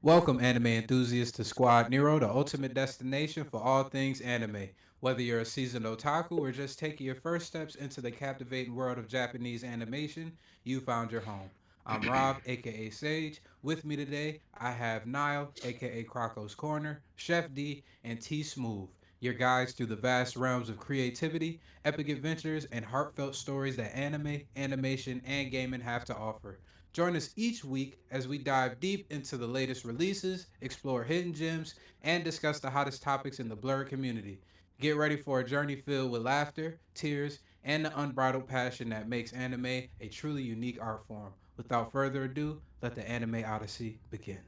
Welcome, anime enthusiasts, to Squad Nero, the ultimate destination for all things anime. Whether you're a seasoned otaku or just taking your first steps into the captivating world of Japanese animation, you found your home. I'm Rob, aka Sage. With me today, I have Niall, aka Croco's Corner, Chef D, and T Smooth, your guides through the vast realms of creativity, epic adventures, and heartfelt stories that anime, animation, and gaming have to offer. Join us each week as we dive deep into the latest releases, explore hidden gems, and discuss the hottest topics in the Blur community. Get ready for a journey filled with laughter, tears, and the unbridled passion that makes anime a truly unique art form. Without further ado, let the anime odyssey begin.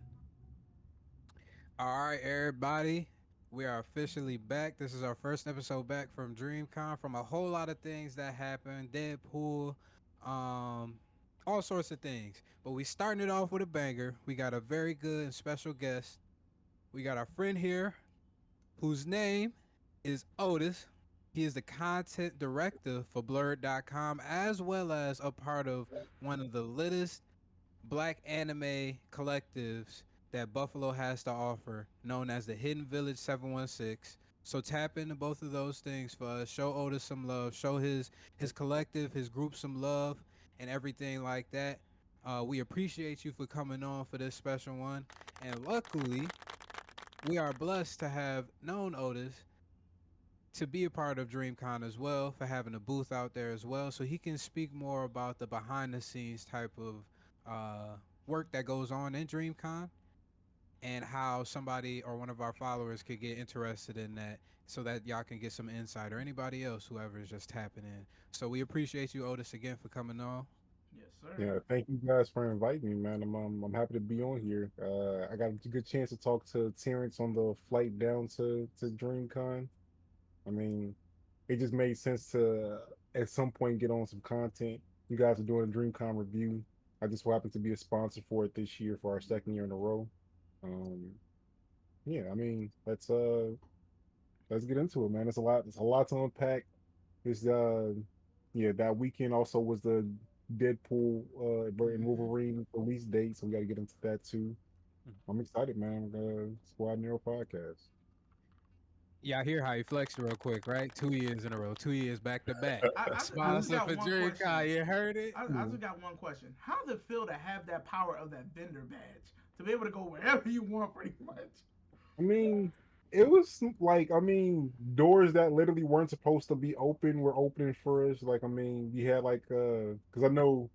All right, everybody. We are officially back. This is our first episode back from Dreamcon from a whole lot of things that happened. Deadpool, um, all sorts of things. But we starting it off with a banger. We got a very good and special guest. We got our friend here whose name is Otis. He is the content director for Blurred.com as well as a part of one of the littest black anime collectives that Buffalo has to offer, known as the Hidden Village 716. So tap into both of those things for us. Show Otis some love. Show his collective, his group some love, and everything like that. We appreciate you for coming on for this special one. And luckily, we are blessed to have known Otis to be a part of DreamCon as well, for having a booth out there as well, so he can speak more about the behind the scenes type of uh, work that goes on in DreamCon and how somebody or one of our followers could get interested in that so that y'all can get some insight or anybody else, whoever is just tapping in. So we appreciate you, Otis, again for coming on. Yes, sir. Yeah, thank you guys for inviting me, man. I'm happy to be on here. I got a good chance to talk to Terrence on the flight down to DreamCon. I mean, it just made sense to at some point get on some content. You guys are doing a DreamCon review. I just so happened to be a sponsor for it this year for our second year in a row. Um, yeah, I mean, let's get into it, man. It's a lot. It's a lot to unpack. It's yeah, that weekend also was the Deadpool and Hmm. Wolverine release date, so we got to get into that too. I'm excited, man. Squad Nero podcast. Yeah, I hear how he flexed real quick, right? 2 years in a row, 2 years back to back. I just Sponsor got for one question. DreamCon, you heard it? I just got one question. How does it feel to have that power of that vendor badge to be able to go wherever you want, pretty much? I mean, it was like doors that literally weren't supposed to be open were opening for us. Like I mean, we had like because I know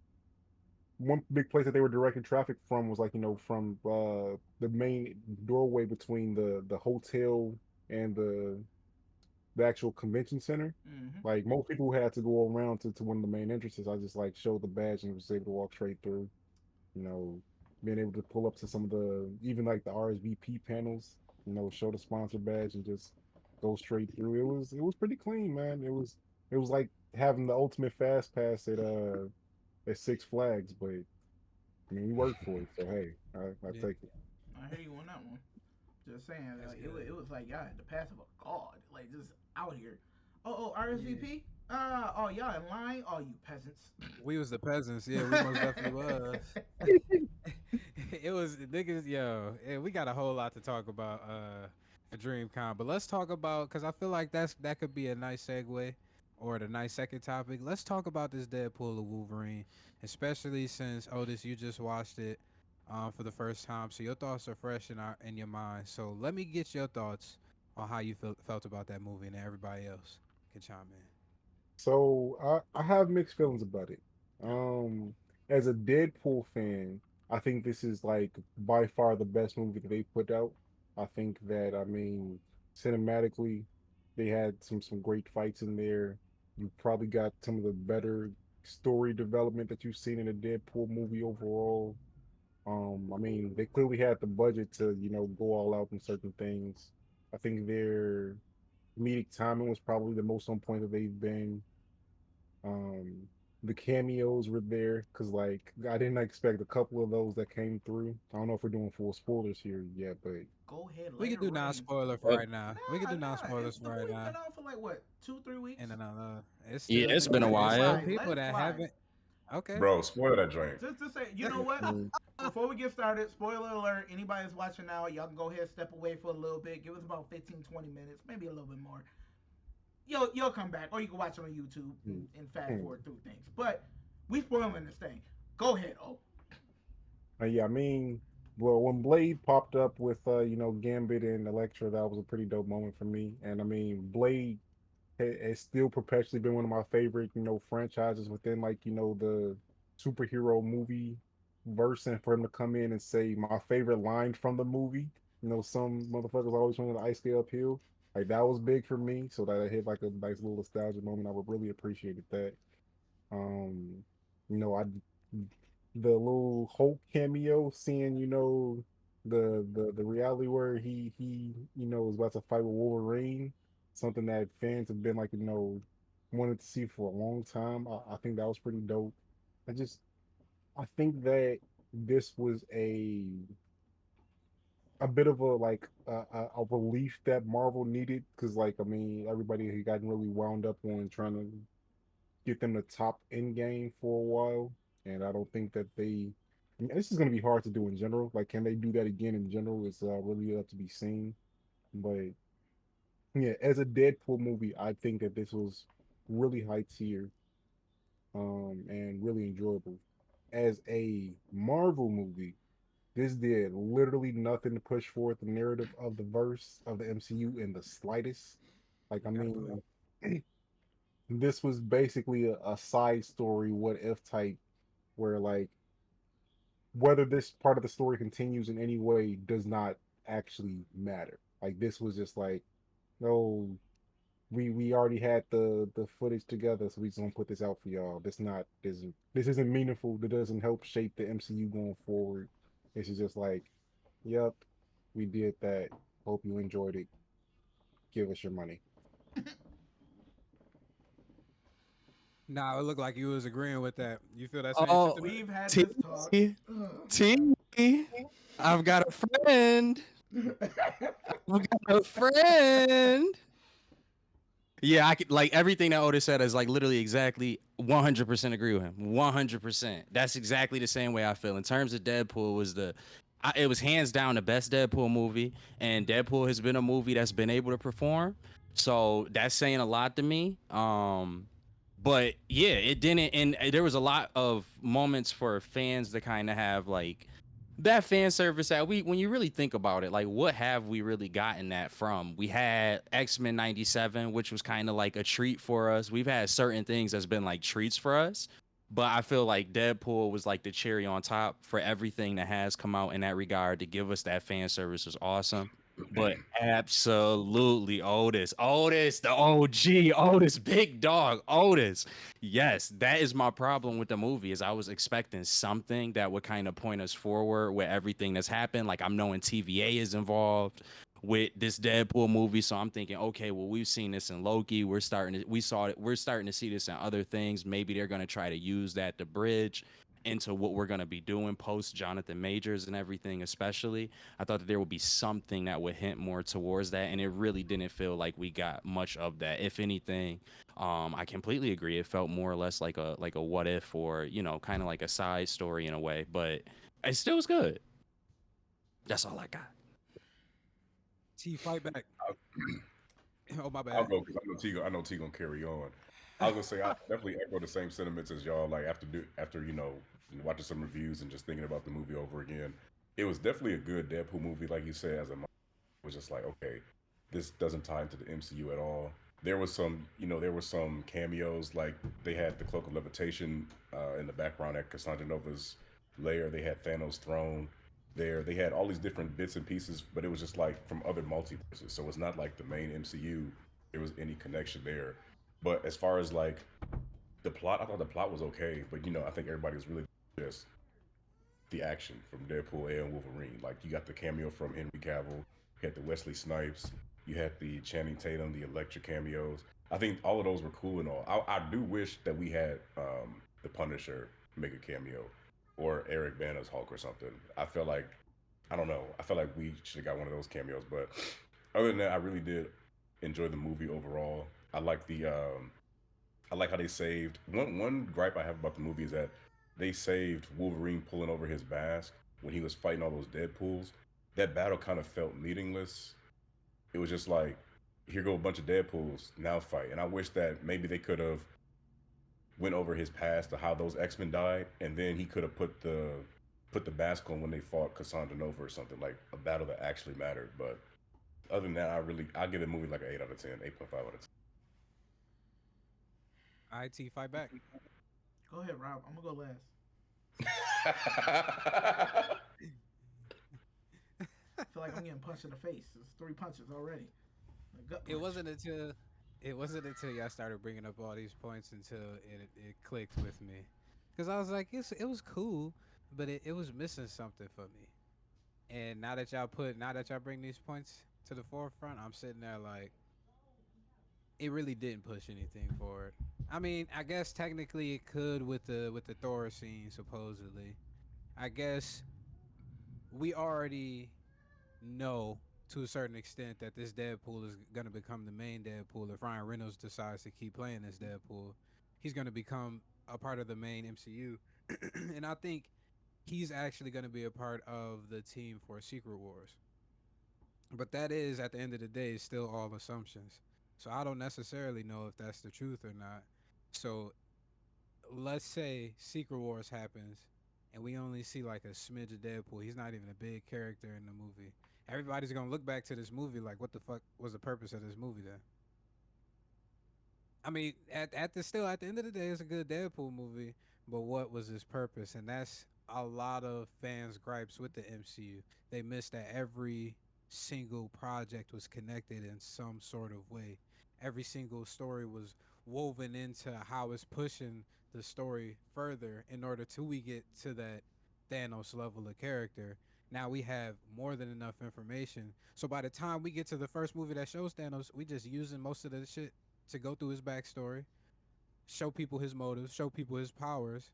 one big place that they were directing traffic from was like from the main doorway between the hotel and the actual convention center. Hmm. Like most people had to go around to one of the main entrances. I just like showed the badge and was able to walk straight through. You know, being able to pull up to some of the even like the RSVP panels. Show the sponsor badge and just go straight through. It was pretty clean, man. It was like having the ultimate fast pass at Six Flags, but I mean we worked for it, so hey, I Yeah, take it. I hear you on that one. Just saying, that's like good. it was like y'all had the path of a god, like just out here. Oh, Yeah. RSVP. Oh, y'all in line? Oh, you peasants. We was the peasants. Yeah, we most definitely was. It was niggas, yo. Yeah, we got a whole lot to talk about for DreamCon, but let's talk about because I feel like that could be a nice segue or the nice second topic. Let's talk about this Deadpool of Wolverine, especially since Otis, you just watched it for the first time, so your thoughts are fresh in your mind. So let me get your thoughts on how you felt about that movie, and everybody else can chime in. So I have mixed feelings about it. Um, as a Deadpool fan, I think this is like by far the best movie that they've put out. I think that I mean cinematically, they had some great fights in there. You probably got some of the better story development that you've seen in a Deadpool movie overall. I mean, they clearly had the budget to, go all out in certain things. I think their comedic timing was probably the most on point that they've been. Um, the cameos were there because, like, I didn't expect a couple of those that came through. I don't know if we're doing full spoilers here yet, but Go ahead, We let could it do non rain. spoiler for Uh, right now. We could Nah, do non nah. spoilers It's for the right movie now. been on for like what, 2, 3 And weeks? then it's yeah, still it's new. been a Let it It's still while. slide. Let people it that slide. haven't. Okay. Bro, spoil that joint. Just to say, you know what? Mm, Before we get started, spoiler alert, anybody that's watching now, y'all can go ahead, step away for a little bit. Give us about 15, 20 minutes, maybe a little bit more. You'll come back, or you can watch it on YouTube mm, and fast mm. forward through things. But we spoiling this thing. Go ahead, oh. Yeah, I mean, well, when Blade popped up with Gambit and Elektra, that was a pretty dope moment for me. And I mean, Blade has still perpetually been one of my favorite, franchises within the superhero movie verse. And for him to come in and say my favorite line from the movie, some motherfuckers always wanted the ice skate uphill. Like that was big for me. So that it hit like a nice little nostalgia moment. I would really appreciated that. Um, I the little Hulk cameo, seeing the reality where he was about to fight with Wolverine, something that fans have been wanted to see for a long time. I think that was pretty dope. I just I think that this was a bit of a relief that Marvel needed because I mean everybody had gotten really wound up on trying to get them the top end game for a while, and I don't think that they. I mean, this is going to be hard to do in general. Like, can they do that again in general? It's really up to be seen. But yeah, as a Deadpool movie, I think that this was really high tier, and really enjoyable. As a Marvel movie, this did literally nothing to push forward the narrative of the verse of the MCU in the slightest. Like, I Gotta believe. mean, this was basically a side story, what if type where whether this part of the story continues in any way does not actually matter. Like this was just like, no, we already had the footage together, so we just gonna put this out for y'all. This isn't meaningful. That doesn't help shape the MCU going forward. This is just like, yep, we did that. Hope you enjoyed it. Give us your money. Nah, it looked like you was agreeing with that. You feel that same Oh, sentiment? We've had T, this talk. T, I've got a friend. I've got a friend. Yeah, I could like everything that Otis said is like literally exactly 100% agree with him. 100%. That's exactly the same way I feel. In terms of Deadpool was it was hands down the best Deadpool movie, and Deadpool has been a movie that's been able to perform. So that's saying a lot to me. But yeah, it didn't, and there was a lot of moments for fans to kind of have like that fan service that we when you really think about it, like what have we really gotten that from? We had X-Men 97, which was kind of like a treat for us. We've had certain things that's been like treats for us, but I feel like Deadpool was like the cherry on top for everything that has come out in that regard to give us that fan service was awesome. But absolutely Otis, the OG, Otis, big dog, Otis. Yes, that is my problem with the movie is I was expecting something that would kind of point us forward with everything that's happened. Like I'm knowing TVA is involved with this Deadpool movie, so I'm thinking, okay, well we've seen this in Loki. We're starting to see this in other things. Maybe they're gonna try to use that to bridge into what we're gonna be doing post Jonathan Majors and everything, especially. I thought that there would be something that would hint more towards that, and it really didn't feel like we got much of that. If anything, I completely agree. It felt more or less like a what if or kind of like a side story in a way, but it still was good. That's all I got. T, fight back. I'll, Oh my I'll bad. go because I know T gonna carry on. I was gonna say I definitely echo the same sentiments as y'all. Like after watching some reviews and just thinking about the movie over again, it was definitely a good Deadpool movie. Like you said, as a was just like, okay, this doesn't tie into the MCU at all. There were some cameos, like they had the Cloak of Levitation in the background at Cassandra Nova's lair. They had Thanos' throne there. They had all these different bits and pieces, but it was just like from other multiverses. So it's not like the main MCU. There was any connection there. But as far as like the plot, I thought the plot was okay. But I think everybody was really just the action from Deadpool and Wolverine. Like you got the cameo from Henry Cavill, you had the Wesley Snipes, you had the Channing Tatum, the Electra cameos. I think all of those were cool and all. I do wish that we had the Punisher make a cameo or Eric Bana's Hulk or something. I don't know. I feel like we should have got one of those cameos. But other than that, I really did enjoy the movie overall. I like the I like how they saved one gripe I have about the movie is that they saved Wolverine pulling over his mask when he was fighting all those Deadpools. That battle kind of felt meaningless. It was just like, here go a bunch of Deadpools, now fight. And I wish that maybe they could have went over his past to how those X-Men died, and then he could have put the mask on when they fought Cassandra Nova or something, like a battle that actually mattered. But other than that, I give the movie like an 8 out of 10, 8.5 out of IT fight back. Go ahead, Rob. I'm gonna go last. 10. I feel like I'm getting punched in the face. It's 3 punches already. A gut It punch. wasn't until y'all started bringing up all these points until it clicked with me, because I was like, it was cool, but it was missing something for me. And now that y'all bring these points to the forefront, I'm sitting there like, it really didn't push anything forward. I mean, I guess technically it could with the Thor scene supposedly. I guess we already know to a certain extent that this Deadpool is gonna become the main Deadpool if Ryan Reynolds decides to keep playing this Deadpool. He's gonna become a part of the main MCU, and I think he's actually gonna be a part of the team for Secret Wars. But that is, at the end of the day, still all assumptions. So I don't necessarily know if that's the truth or not. So let's say Secret Wars happens and we only see like a smidge of Deadpool. He's not even a big character in the movie. Everybody's gonna look back to this movie like, what the fuck was the purpose of this movie then? I mean, at the end of the day, it's a good Deadpool movie, but what was his purpose? And that's a lot of fans' gripes with the MCU. They missed that every single project was connected in some sort of way. Every single story was woven into how it's pushing the story further in order to we get to that Thanos level of character. Now we have more than enough information. So by the time we get to the first movie that shows Thanos, we just using most of the shit to go through his backstory, show people his motives, show people his powers,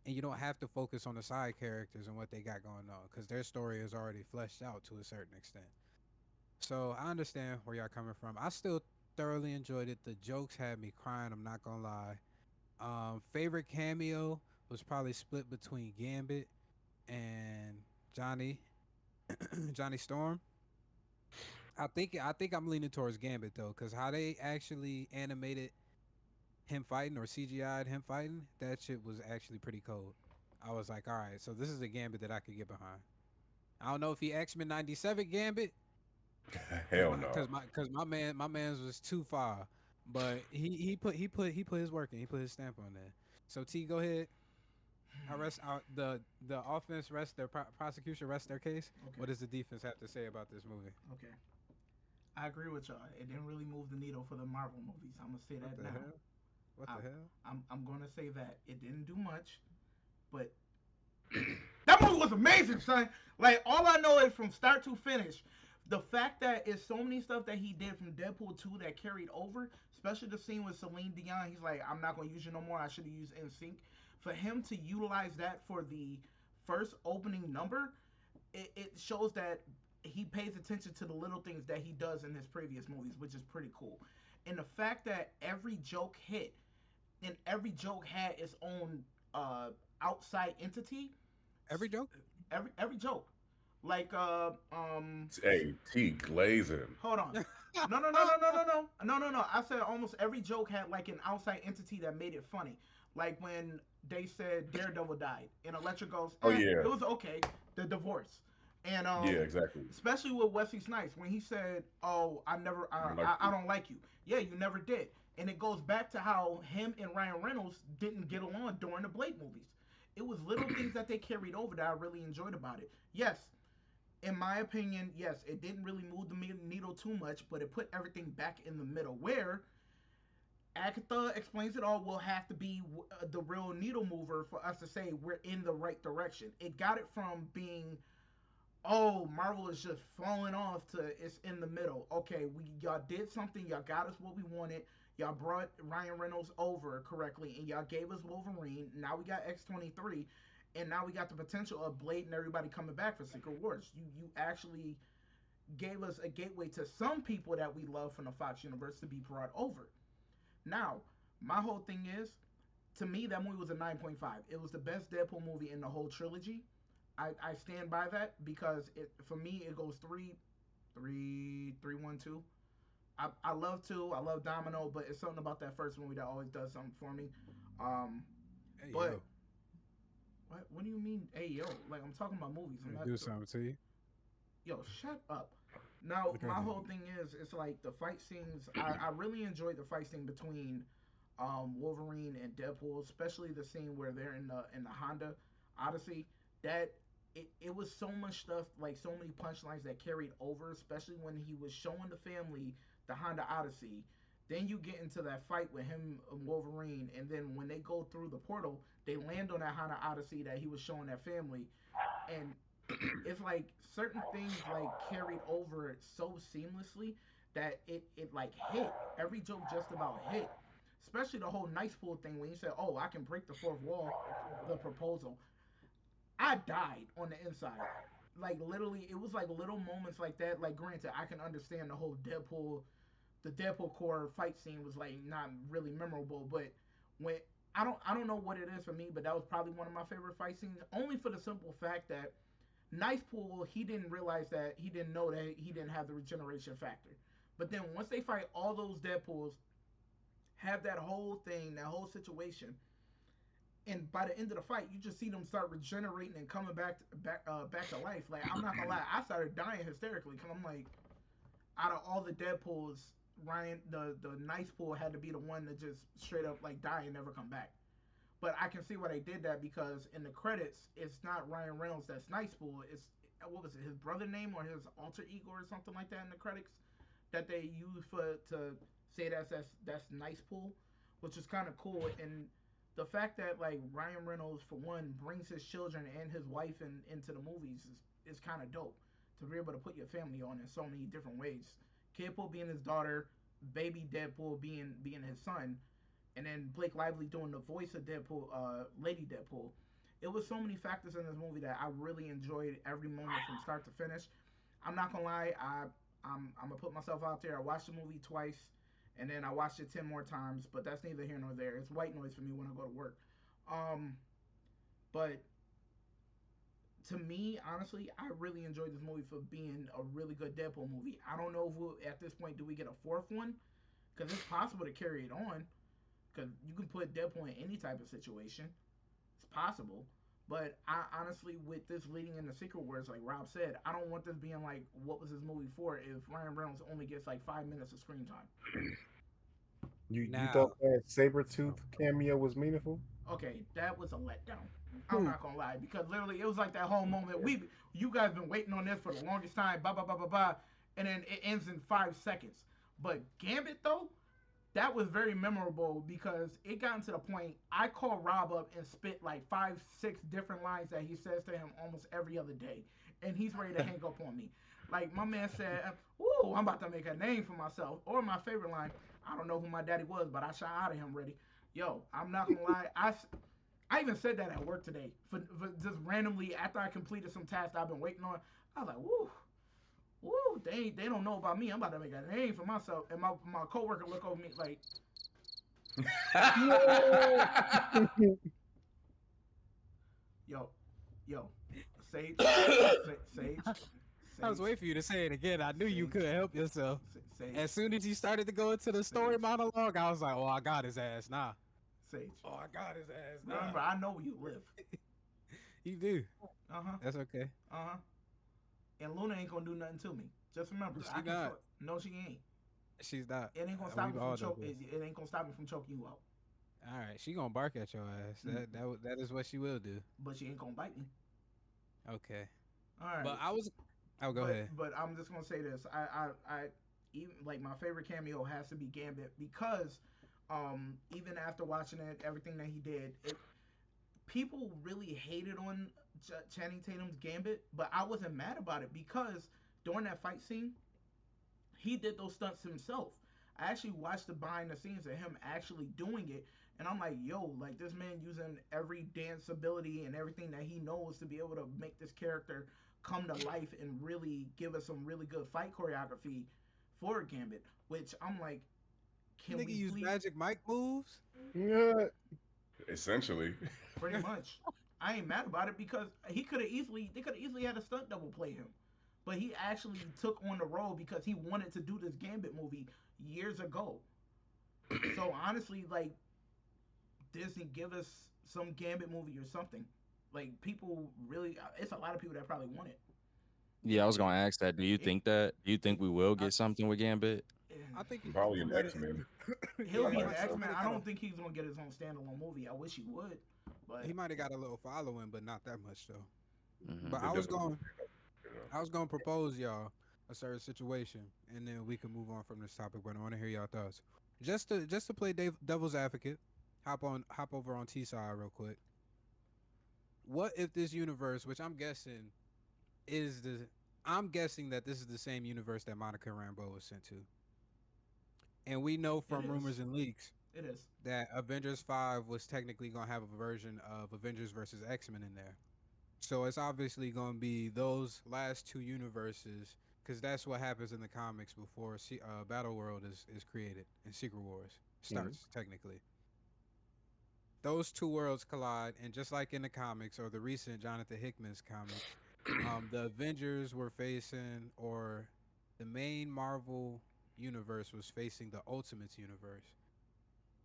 and you don't have to focus on the side characters and what they got going on because their story is already fleshed out to a certain extent. So I understand where y'all coming from. I still thoroughly enjoyed it. The jokes had me crying. I'm not gonna lie. Favorite cameo was probably split between Gambit and Johnny Johnny Storm. I think I'm leaning towards Gambit though, because how they actually animated him fighting or CGI'd him fighting, that shit was actually pretty cold. I was like, all right, so this is a Gambit that I could get behind. I don't know if he X-Men '97 Gambit, cause Hell no. my man's was too far, but he put his work in. He put his stamp on there. So T, go ahead. I rest the offense rest their prosecution rest their case. Okay. What does the defense have to say about this movie? Okay. I agree with y'all. It didn't really move the needle for the Marvel movies. I'm gonna say What that the now. hell? What I, the hell? I'm gonna say that it didn't do much, but that movie was amazing, son. Like all I know is from start to finish, the fact that it's so many stuff that he did from Deadpool 2 that carried over, especially the scene with Celine Dion. He's like, I'm not gonna use you no more. I should have used NSYNC. For him to utilize that for the first opening number, it shows that he pays attention to the little things that he does in his previous movies, which is pretty cool. And the fact that every joke hit and every joke had its own uh, outside entity. Every joke? Every joke, like Hey, T glazing. hold on, no. I said almost every joke had like an outside entity that made it funny. Like when they said Daredevil died, and Electra goes, Oh yeah, it was okay. The divorce, and yeah, exactly. especially with Wesley Snipes when he said, "Oh, You like I don't like you." Yeah, you never did, and it goes back to how him and Ryan Reynolds didn't get along during the Blade movies. It was little things that they carried over that I really enjoyed about it. Yes, in my opinion, yes, it didn't really move the needle too much, but it put everything back in the middle. Where Agatha explains it all will have to be the real needle mover for us to say we're in the right direction. It got it from being, oh, Marvel is just falling off to it's in the middle. Okay, we y'all did something, y'all got us what we wanted. Y'all brought Ryan Reynolds over correctly, and y'all gave us Wolverine. Now we got X-23, and now we got the potential of Blade and everybody coming back for Secret Wars. You actually gave us a gateway to some people that we love from the Fox universe to be brought over. Now, My whole thing is, to me, that movie was a 9.5. It was the best Deadpool movie in the whole trilogy. I stand by that because it for me it goes three, one, two. I love two. I love Domino, but it's something about that first movie that always does something for me. Um, Hey but yo, what do you mean? Hey yo, like I'm talking about movies. I'm I not. do something to you. Yo, shut up. Now Look my at whole him. thing is it's like the fight scenes. I really enjoyed the fight scene between Wolverine and Deadpool, especially the scene where they're in the Honda Odyssey. That it was so much stuff, like so many punchlines that carried over, especially when he was showing the family the Honda Odyssey. Then you get into that fight with him and Wolverine, and then when they go through the portal, they land on that Honda Odyssey that he was showing that family, and it's like certain things like carried over so seamlessly that it like hit every joke just about hit, especially the whole nice pool thing when you said, oh, I can break the fourth wall, the proposal. I died on the inside. Like literally, it was like little moments like that. Like granted, I can understand the whole Deadpool, the Deadpool core fight scene was like not really memorable, but when I don't know what it is for me, but that was probably one of my favorite fight scenes. Only for the simple fact that Nice Pool, he didn't realize that he didn't know that he didn't have the regeneration factor. But then once they fight all those Deadpools, have that whole thing, that whole situation, and by the end of the fight, you just see them start regenerating and coming back to life. Like I'm not gonna lie, I started dying hysterically because I'm like, out of all the Deadpools, Ryan, the Nice Pool had to be the one that just straight up like die and never come back. But I can see why they did that because in the credits, it's not Ryan Reynolds that's Nice Pool. It's what was it, his brother name or his alter ego or something like that in the credits that they use for to say that's Nice Pool, which is kind of cool. And the fact that like Ryan Reynolds for one brings his children and his wife into the movies is kind of dope to be able to put your family on in so many different ways. Kidpool being his daughter, baby Deadpool being his son, and then Blake Lively doing the voice of Deadpool, Lady Deadpool. It was so many factors in this movie that I really enjoyed every moment from start to finish. I'm not gonna lie, I'm gonna put myself out there. I watched the movie twice, and then I watched it 10 more times. But that's neither here nor there. It's white noise for me when I go to work. Um, but to me, honestly, I really enjoyed this movie for being a really good Deadpool movie. I don't know if at this point do we get a fourth one because it's possible to carry it on because you can put Deadpool in any type of situation. It's possible. But I honestly, with this leading into Secret Wars, like Rob said, I don't want this being like, what was this movie for if Ryan Reynolds only gets like 5 minutes of screen time? You thought Now, that Sabretooth cameo was meaningful? Okay, that was a letdown. I'm who? not gonna lie because literally it was like that whole moment. You guys been waiting on this for the longest time. Blah blah blah blah blah, and then it ends in 5 seconds. But Gambit though, that was very memorable because it got to the point I call Rob up and spit like 5, 6 different lines that he says to him almost every other day, and he's ready to hang up on me. Like my man said, "Ooh, I'm about to make a name for myself." Or my favorite line, "I don't know who my daddy was, but I shot out of him ready." Yo, I'm not gonna lie, I even said that at work today for just randomly after I completed some tasks I've been waiting on. I was like, "Woo." Woo, they don't know about me. I'm about to make a name for myself. And my coworker look over me like, Yo! yo, yo, Sage, Sage, I was Sage, waiting for you to say it again. I knew you Sage, couldn't help yourself. Sage, As soon as you started to go into the story Sage, monologue, I was like, "Oh, I got his ass." Nah. Sage. Oh, I got his ass. Nah. Remember, I know where you live. You do. Uh huh. That's okay. Uh huh. And Luna ain't gonna do nothing to me. Just remember, I She can not. start. No, she ain't. She's not. It ain't gonna stop We've me from all know choke. this. It ain't gonna stop me from choking you out. All right, she gonna bark at your ass. That is what she will do. But she ain't gonna bite me. Okay. All But right. I was. Oh, go ahead. But I'm just gonna say this. I even like my favorite cameo has to be Gambit because even after watching it, everything that he did, people really hated on Channing Tatum's Gambit, but I wasn't mad about it because during that fight scene, he did those stunts himself. I actually watched the behind the scenes of him actually doing it, and I'm like, yo, like this man using every dance ability and everything that he knows to be able to make this character come to life and really give us some really good fight choreography for Gambit. Which I'm like, Can Nigga we use please? Magic Mike moves. Yeah, Essentially. Pretty much. I ain't mad about it because they could have easily had a stunt double play him. But he actually took on the role because he wanted to do this Gambit movie years ago. So honestly, like, Disney, give us some Gambit movie or something. Like, people really, it's a lot of people that probably want it. Yeah, I Like was gonna ask that. Do you it, think that? Do you think we will I, get something with Gambit? I think Probably he an might have. X-Men. he'll Yeah, be I'm in about the to say X he Men. might have I got a don't think he's gonna get his own standalone movie. I wish he would, but he might have got a little following, but not that much though. Hmm. But It definitely, you know. I was going to propose y'all a certain situation, and then we can move on from this topic. But I want to hear y'all thoughts. Just to play devil's advocate, hop over on T side real quick. What if this universe, which is the I'm guessing that this is the same universe that Monica Rambeau was sent to, and we know it from is. rumors and leaks It is. that Avengers 5 was technically going to have a version of Avengers versus X-Men in there. So it's obviously going to be those last two universes because that's what happens in the comics before Battle World is created and Secret Wars Mhm. starts technically. Those two worlds collide, and just like in the comics or the recent Jonathan Hickman's comics, the Avengers were facing, or the main Marvel universe was facing the Ultimates universe.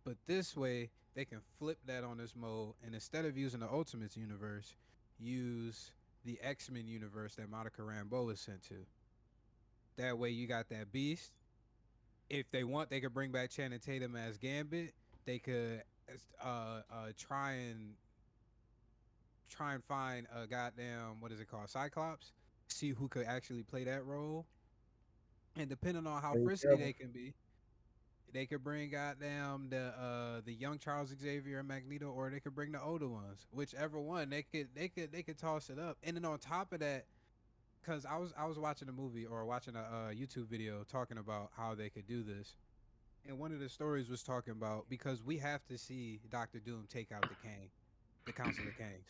But this way, they can flip that on this mode, and instead of using the Ultimates universe, use the X Men universe that Monica Rambeau is sent to. That way, you got that Beast. If they want, they could bring back Channing Tatum as Gambit. They could try and find a goddamn, what is it called, Cyclops. See who could actually play that role, and depending on how Hey, frisky Kevin. they can be, they could bring goddamn the young Charles Xavier and Magneto, or they could bring the older ones. Whichever one, they could toss it up. And then on top of that, because I was watching a movie or watching a YouTube video talking about how they could do this, and one of the stories was talking about, because we have to see Doctor Doom take out the Council of Kangs.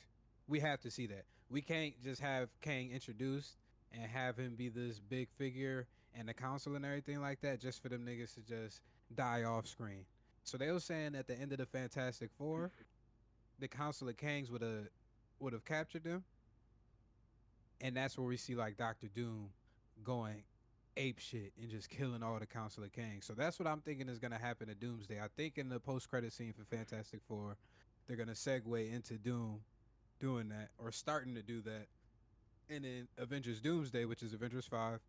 We have to see that. We can't just have Kang introduced and have him be this big figure and the council and everything like that just for them niggas to just die off screen. So they were saying at the end of the Fantastic Four, the Council of Kangs would have captured them, and that's where we see like Doctor Doom going ape shit and just killing all the Council of Kangs. So that's what I'm thinking is gonna happen at Doomsday. I think in the post credit scene for Fantastic Four, they're gonna segue into Doom doing that or starting to do that. And in Avengers Doomsday, which is Avengers 5,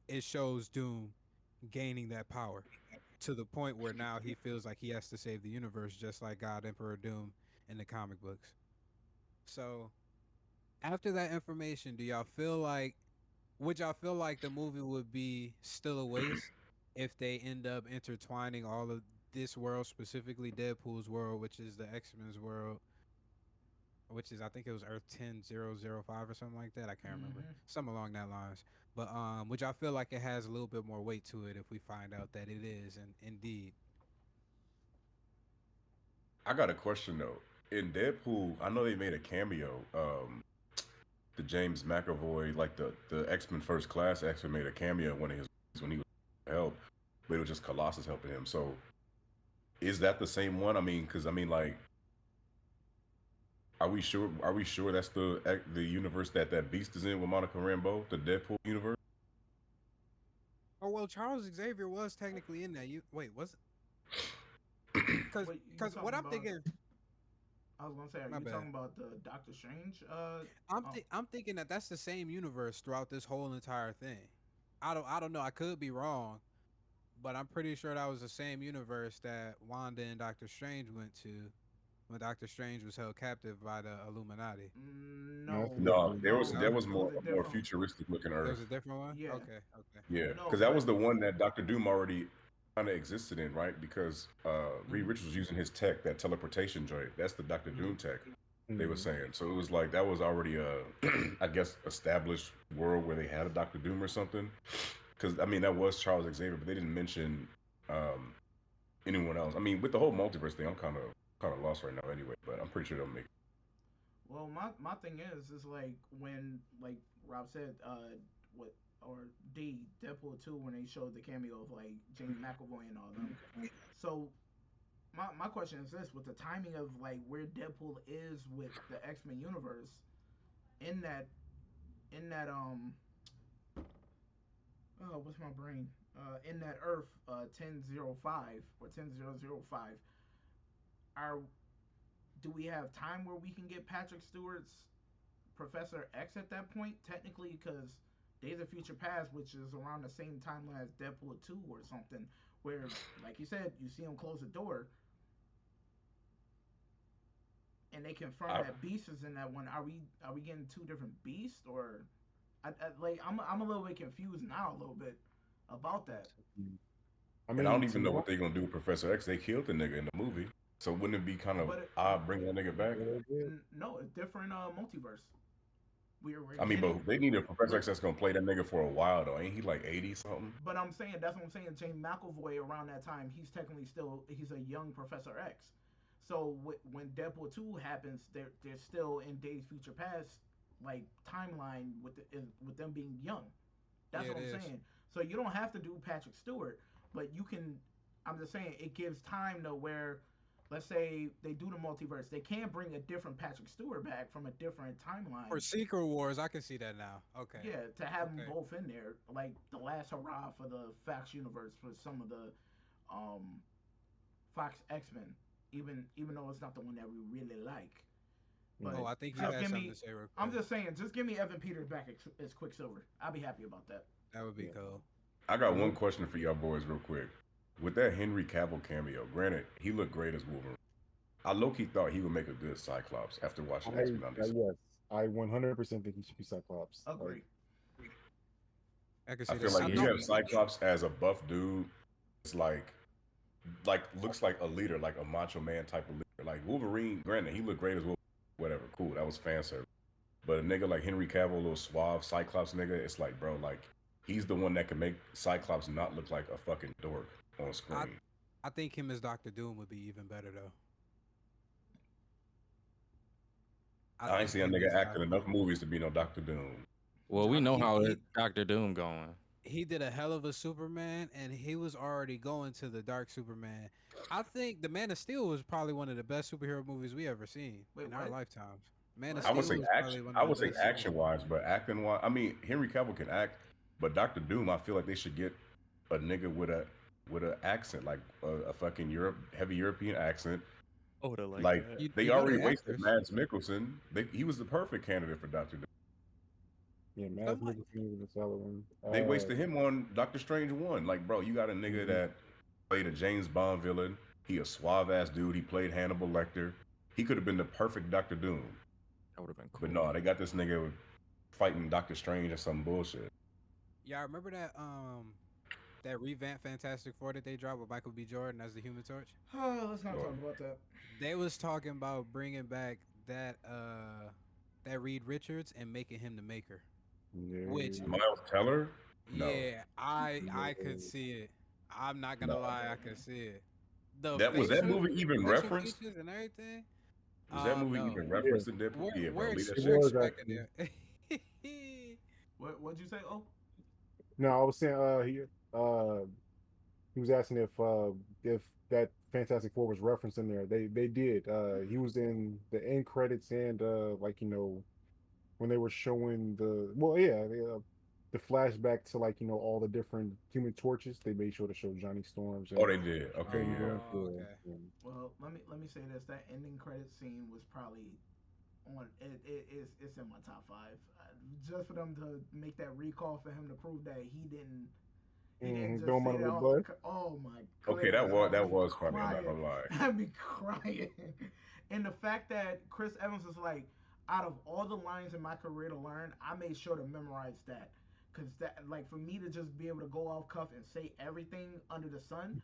it shows Doom gaining that power to the point where now he feels like he has to save the universe just like God Emperor Doom in the comic books. So, after that information, do y'all feel like would y'all feel like the movie would be still a waste if they end up intertwining all of this world, specifically Deadpool's world, which is the X-Men's world, which is, I think it was Earth 10005 or something like that. I can't remember. Hmm. Something along that lines. But which I feel like it has a little bit more weight to it if we find out that it is, and indeed. I got a question though. In Deadpool, I know they made a cameo. The James McAvoy, like the X Men First Class X Men, made a cameo when he was help, but it was just Colossus helping him. So is that the same one? I mean, because I mean, like, are we sure? Are we sure that's the universe that Beast is in with Monica Rambeau, the Deadpool universe? Oh well, Charles Xavier was technically in that. You wait, was it? Because Wait, you what talking I'm about? thinking. I was gonna say, are My you bad. talking about the Doctor Strange? Oh, I'm thinking that that's the same universe throughout this whole entire thing. I don't know. I could be wrong, but I'm pretty sure that was the same universe that Wanda and Doctor Strange went to when Doctor Strange was held captive by the Illuminati. No, that's a no, No, different. there No, was it was more a a more different. futuristic looking it Earth. was a different one. Yeah, Okay, okay. Yeah, no, because that but was the one that Doctor Doom already kind of existed in, right? Because Reed mhm, Richards was using his tech, that teleportation joint. That's the Doctor mhm. Doom tech they were Mhm. saying. So it was like that was already a, I guess, established world where they had a Doctor Doom or something. Because I mean that was Charles Xavier, but they didn't mention um, anyone else. I mean, with the whole multiverse thing, I'm kind of lost right now anyway. But I'm pretty sure they'll make. Well, my thing is like when, like Rob said, what or D Deadpool 2 when they showed the cameo of like James McAvoy and all them. So my question is this: with the timing of like where Deadpool is with the X-Men universe in that oh, what's my brain? In that Earth 1005 or 10005, are do we have time where we can get Patrick Stewart's Professor X at that point? Technically, because Days of Future Past, which is around the same timeline as Deadpool 2 or something, where, like you said, you see him close the door and they confirm I, that Beast is in that one. Are we getting two different Beasts, or like I'm a little bit confused now a little bit about that. I and I don't mean, to even be know what they're gonna do with Professor X. They killed the nigga in the movie, so wouldn't it be kind of But it, odd bringing that nigga back? honest, no, a different multiverse. We're I mean, getting but they need a Professor X that's gonna play that nigga for a while though. Ain't he like 80 something? But I'm saying that's what I'm saying. James McAvoy around that time, he's technically still he's a young Professor X. So when Deadpool 2 happens, they're still in Days Future Past like timeline with them being young. That's Yeah, what it I'm is. saying. So you don't have to do Patrick Stewart, but you can. I'm just saying it gives time to where, let's say they do the multiverse, they can bring a different Patrick Stewart back from a different For timeline. Secret Wars, I can see that now. Okay. Yeah, to have them Okay. both in there, like the last hurrah for the Fox universe for some of the um, Fox X Men, even though it's not the one that we really like. Oh, But I think you just had give something me, to say real I'm quick. just saying, just give me Evan Peters back as Quicksilver. I'll be happy about that. That would be yeah. cool. I got You one know, question for y'all boys real quick. With that Henry Cavill cameo, granted he looked great as Wolverine. I low key thought he would make a good Cyclops after watching X Men I Undisputed. yes, I 100% think he should be Cyclops. Like, Agree. I can I see feel that. like I if you thought. have Cyclops as a buff dude, it's like looks like a leader, like a macho man type of leader. Like Wolverine, granted, he looked great as Wolverine. Whatever, cool, that was fan service. But a nigga like Henry Cavill, a little suave Cyclops nigga, it's like, bro, like he's the one that can make Cyclops not look like a fucking dork on I screen. I think him as Doctor Doom would be even better though. I I ain't think seen a him nigga as acting Doctor. enough movies to be no Doctor Doom. Well, we know He how he Doctor Doom going. he did a hell of a Superman, and he was already going to the dark Superman. I think the Man of Steel was probably one of the best superhero movies we ever seen Wait, in our what? lifetimes. Man of What? I would Steel say was action. probably one I of the would say best action superhero. wise, but acting wise, I mean Henry Cavill can act, but Doctor Doom, I feel like they should get a nigga with a accent, like a fucking heavy European accent. Oh, to like Like that. they You know already the wasted actors. Mads Mikkelsen. He was the perfect candidate for Doctor Doom. yeah, Mads Somebody, Mikkelsen is a solid one. They wasted him on Doctor Strange one. Like, bro, you got a nigga Mhm. that played a James Bond villain. He a suave ass dude. He played Hannibal Lecter. He could have been the perfect Doctor Doom. That would have been But cool. no, they got this nigga fighting Doctor Strange or some bullshit. y'all remember that revamped Fantastic Four that they dropped with Michael B. Jordan as the Human Torch? Oh, let's not Lord. talk about that. They was talking about bringing back that Reed Richards and making him the Maker. Which, No, Miles Teller? No, yeah, I could no. see it. I'm not no. gonna lie, I could see it. The That was that facial movie even facial referenced? features and everything. Was that movie No, even Yeah, referenced in Deadpool? Yeah, bro, leave that it we're shit. was expecting actually. it. What'd you say? Oh, No, I was saying he was asking if that Fantastic Four was referenced in there. They did. He was in the end credits and like when they were showing the flashback to like all the different Human Torches. They made sure to show Johnny Storms Oh, and they did. Okay, Tony yeah. Rand. Oh, Yeah, okay. yeah. well, let me say this. That ending credit scene was probably it's in my top five. Just for them to make that recall for him to prove that he didn't just Throw him say under that the off the. bus. Oh my Okay, goodness, I'd that be was funny. I'm not crying. gonna lie. I'd be crying. And the fact that Chris Evans was like, out of all the lines in my career to learn, I made sure to memorize that. Cause that, like, for me to just be able to go off cuff and say everything under the sun,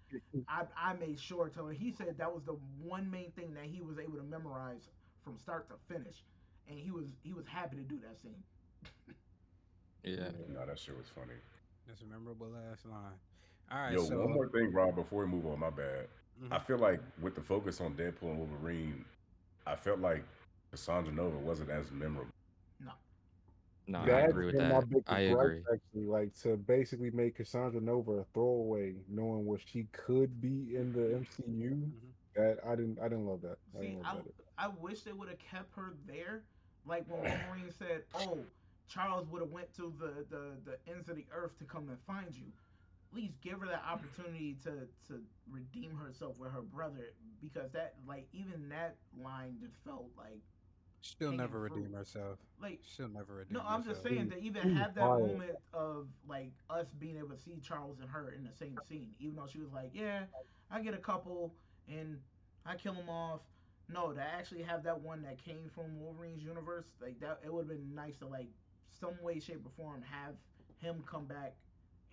I made sure to. He said that was the one main thing that he was able to memorize from start to finish, and he was happy to do that scene. Yeah. Yeah. No, that shit was funny. That's a memorable last line. All right, Yo, one so more thing, Rob, before we move on, my bad. I mhm. feel like with the focus on Deadpool and Wolverine, I felt like Cassandra Nova wasn't as memorable. No, No, I That's agree with been my that. I biggest gripe, agree. actually. Like to basically make Cassandra Nova a throwaway, knowing what she could be in the MCU. Mhm. That I didn't love that. I See, didn't love I that. I wish they would have kept her there. Like when Wolverine said, "Oh, Charles would have went to the ends of the earth to come and find you." At least give her that opportunity to redeem herself with her brother, because that, like, even that line just felt like She'll hanging never fruit. redeem herself. Like, She'll never no, redeem I'm just herself. saying to even She's have that wild. moment of like us being able to see Charles and her in the same scene, even though she was like, "Yeah, I get a couple and I kill them off." No, to actually have that one that came from Wolverine's universe, like that, it would have been nice to, like, some way, shape, or form have him come back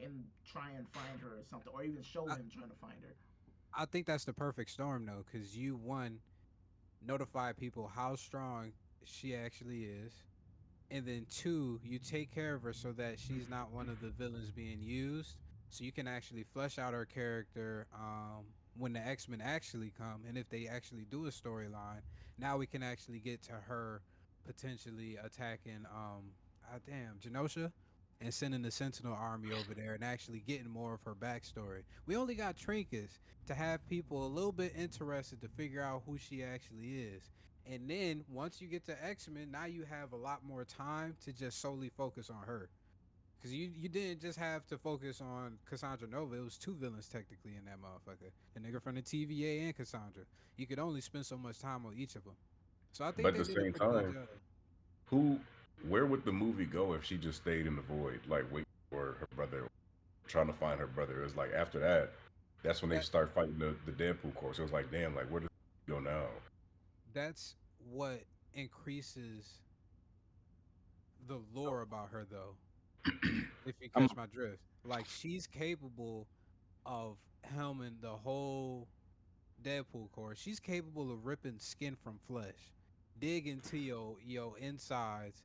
and try and find her or something, or even show I, him trying to find her. I think that's the perfect storm though, because you one notify people how strong she actually is, and then two, you take care of her so that she's not one of the villains being used, so you can actually flesh out her character when the X-Men actually come, and if they actually do a storyline, now we can actually get to her potentially attacking damn, Genosha, and sending the Sentinel army over there and actually getting more of her backstory. We only got trinkets to have people a little bit interested to figure out who she actually is. And then once you get to X-Men, now you have a lot more time to just solely focus on her. Because you didn't just have to focus on Cassandra Nova. It was two villains technically in that motherfucker. The nigga from the TVA and Cassandra. You could only spend so much time on each of them. So I But think at they the did a same pretty good time, job. who, where would the movie go if she just stayed in the void, like waiting for her brother, trying to find her brother? It was like after that, that's when they That start fighting the Deadpool course. It was like, damn, like where does it go now? that's what increases the lore about her though. If you I'm catch my drift. Like she's capable of helming the whole Deadpool core. She's capable of ripping skin from flesh, dig into your insides,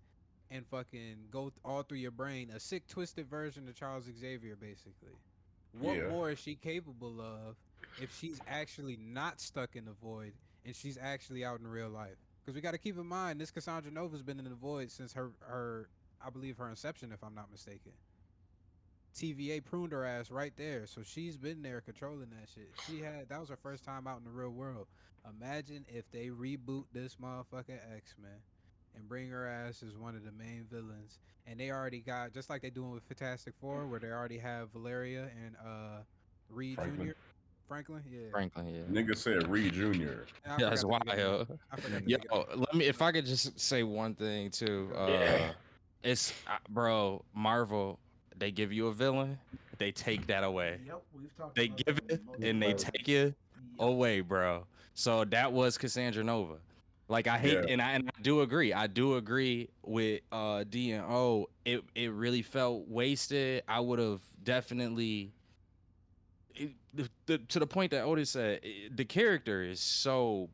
and fucking go all through your brain. A sick, twisted version of Charles Xavier, basically. What Yeah, more is she capable of if she's actually not stuck in the void and she's actually out in real life? Because we got to keep in mind, this Cassandra Nova's been in the void since her I believe her inception, if I'm not mistaken. TVA pruned her ass right there. So she's been there controlling that shit. That was her first time out in the real world. Imagine if they reboot this motherfucking X-Men and bring her ass as one of the main villains. And they already got, just like they doing with Fantastic Four, where they already have Valeria and Reed Franklin. Jr. Franklin, yeah. Frankly, yeah. Nigga said Reed Jr. And I That's forgot the nigga name. wild. I forgot the Yo, nigga name. let me if I could just say one thing too. Go ahead. It's bro, Marvel, they give you a villain, they take that away. Yep, we've talked They about give that it and multiple they Like, take times. it Yep. away, bro. So that was Cassandra Nova. Like I hate Yeah, and I do agree. I do agree with D and O. It really felt wasted. I would have definitely to the point that Otis said, the character is so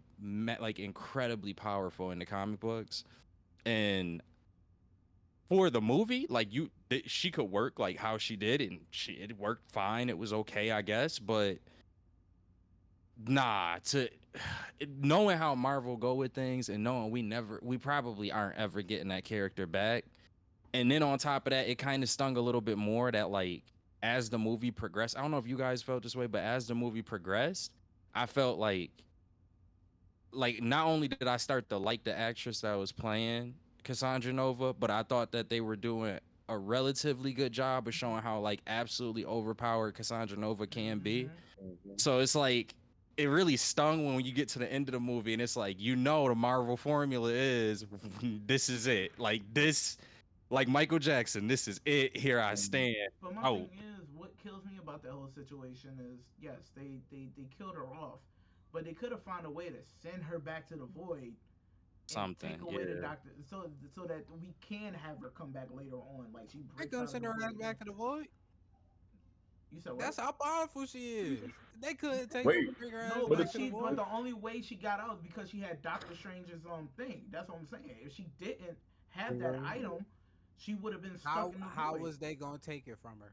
like incredibly powerful in the comic books, and for the movie, like she could work like how she did, and it worked fine. It was okay, I guess, but nah, to knowing how Marvel go with things and knowing we probably aren't ever getting that character back. And then on top of that, it kind of stung a little bit more that like as the movie progressed, I don't know if you guys felt this way, but as the movie progressed, I felt like not only did I start to like the actress that was playing Cassandra Nova, but I thought that they were doing a relatively good job of showing how like absolutely overpowered Cassandra Nova can be. Mm-hmm. mhm. So it's like it really stung when you get to the end of the movie and it's like the Marvel formula is this is it. Like this like Michael Jackson, this is it. Here I stand. But my Oh, thing is, what kills me about that whole situation is, yes, they killed her off, but they could have found a way to send her back to the void and take something. away the Yeah. doctor, so that we can have her come back later on. Like she They breaks gonna out of send the her void ass again. back to the void. You said That's what? how powerful she is. They couldn't wait, bring her ass No, but back but it's to the but void. the only way she got out is because she had Doctor Strange's thing. That's what I'm saying. If she didn't have that Mhm. item, she would have been stuck How in the how void. was they gonna take it from her?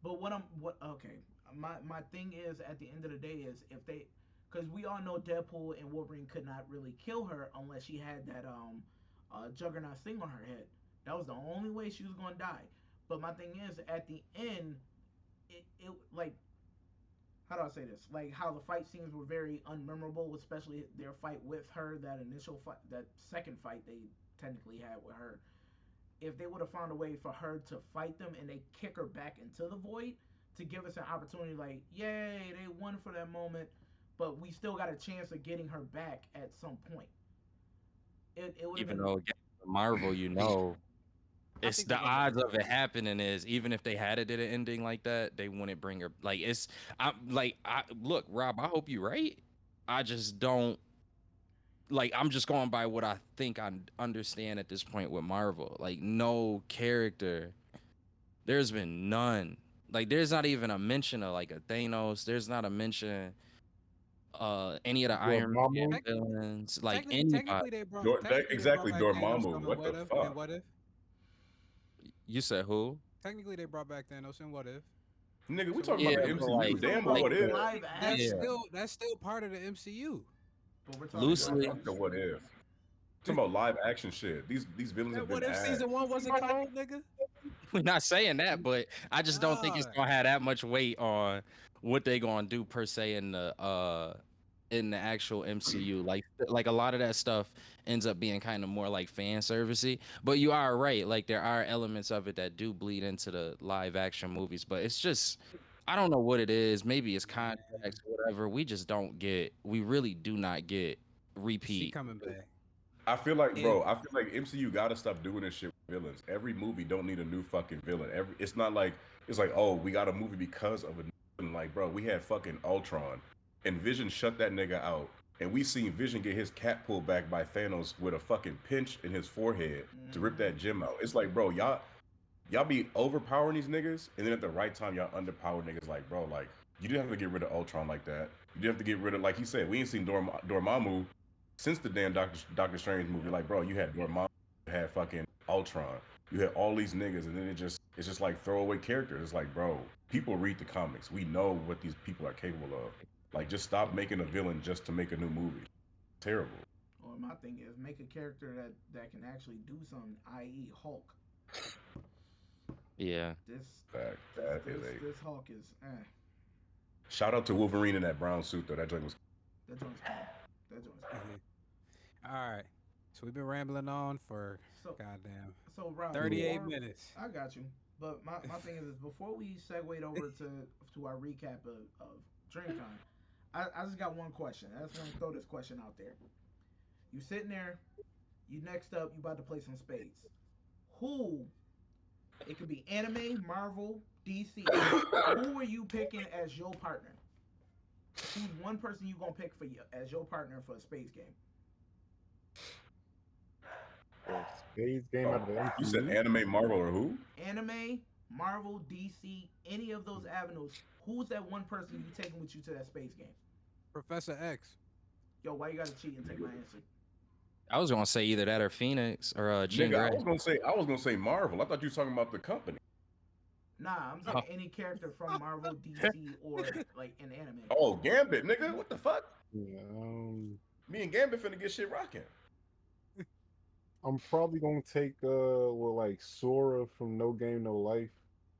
But what okay, my thing is, at the end of the day, is if they, because we all know Deadpool and Wolverine could not really kill her unless she had that Juggernaut thing on her head. That was the only way she was gonna die. But my thing is, at the end, it like, how do I say this? Like how the fight scenes were very unmemorable, especially their fight with her. That initial fight, that second fight they technically had with her. If they would have found a way for her to fight them and they kick her back into the void to give us an opportunity, like, yay, they won for that moment, but we still got a chance of getting her back at some point. It would have Even been. though again, Marvel, I it's think the they're gonna make odds it of it work. happening is even if they had it did an ending like that, they wouldn't bring her. Like it's, I look, Rob. I hope you're right. I just don't like. I'm just going by what I think I understand at this point with Marvel. Like no character. There's been none. Like there's not even a mention of like a Thanos. There's not a mention any of the Iron Man Dormammu. Tec- villains. Like anybody. technically they brought Exactly, back Thanos Dormammu. from What the What If and fuck? What If. You said who? Technically they brought back Thanos and What If. Nigga, we So talking we about Yeah, the but We MCU. like, talking Damn, about like what if? the live that's action, yeah, still part of the MCU. but we're talking Nigga, loosely. live fuck the action. what if. Talking about live action shit. These villains That have What been If ass. season one wasn't cold, nigga. We're not saying that, but I just don't think it's Nah. gonna have that much weight on what they gonna do per se in the actual MCU. Like a lot of that stuff ends up being kind of more like fan servicey. But you are right. Like there are elements of it that do bleed into the live action movies, but it's just I don't know what it is. Maybe it's Man. context, whatever. We just don't get. We really do not get She repeat. coming back. I feel like, If bro, I feel like MCU gotta stop doing this shit with villains. Every movie don't need a new fucking villain. It's not like it's like, oh, we got a movie because of a new villain. Like, bro, we had fucking Ultron, and Vision shut that nigga out, and we seen Vision get his cap pulled back by Thanos with a fucking pinch in his forehead to rip Hmm. that gem out. It's like, bro, y'all be overpowering these niggas, and then at the right time, y'all underpower niggas. Like, bro, like you didn't have to get rid of Ultron like that. You didn't have to get rid of, like he said, we ain't seen Dormammu since the damn Doctor Strange movie. Like, bro, you had Dormammu, you had fucking Ultron, you had all these niggas, and then it's just like throwaway characters. It's like, bro, people read the comics. We know what these people are capable of. Like, just stop making a villain just to make a new movie. Terrible. Or my thing is make a character that can actually do something, i.e., Hulk. Yeah. This Fact. this That this, is a this Hulk is shout out to Wolverine in that brown suit though. That joint was that joint's cool. That joint's cool. all right. So we've been rambling on for So goddamn so Rob, 38 before, minutes. I got you. But my thing is before we segued over to our recap of DreamCon, I just got one question. I just want to throw this question out there. You sitting there, you next up, you about to play some spades. Who? It could be anime, Marvel, DC. Who are you picking as your partner? Who's one person you gonna pick for you as your partner for a spades game? The Spades game oh, out of the you said MCU. anime Marvel or who? Anime, Marvel, DC, any of those avenues. Who's that one person you taking with you to that spades game? Professor X. Yo, why you gotta cheat and take my answer? I was gonna say either that or Phoenix or Jean Nigga, Grey. I was gonna say Marvel. I thought you were talking about the company. Nah, I'm saying Oh. any character from Marvel, DC, or like an anime. Oh, Gambit, nigga. What the fuck? Yeah, Me and Gambit finna get shit rocking. I'm probably gonna take like Sora from No Game No Life.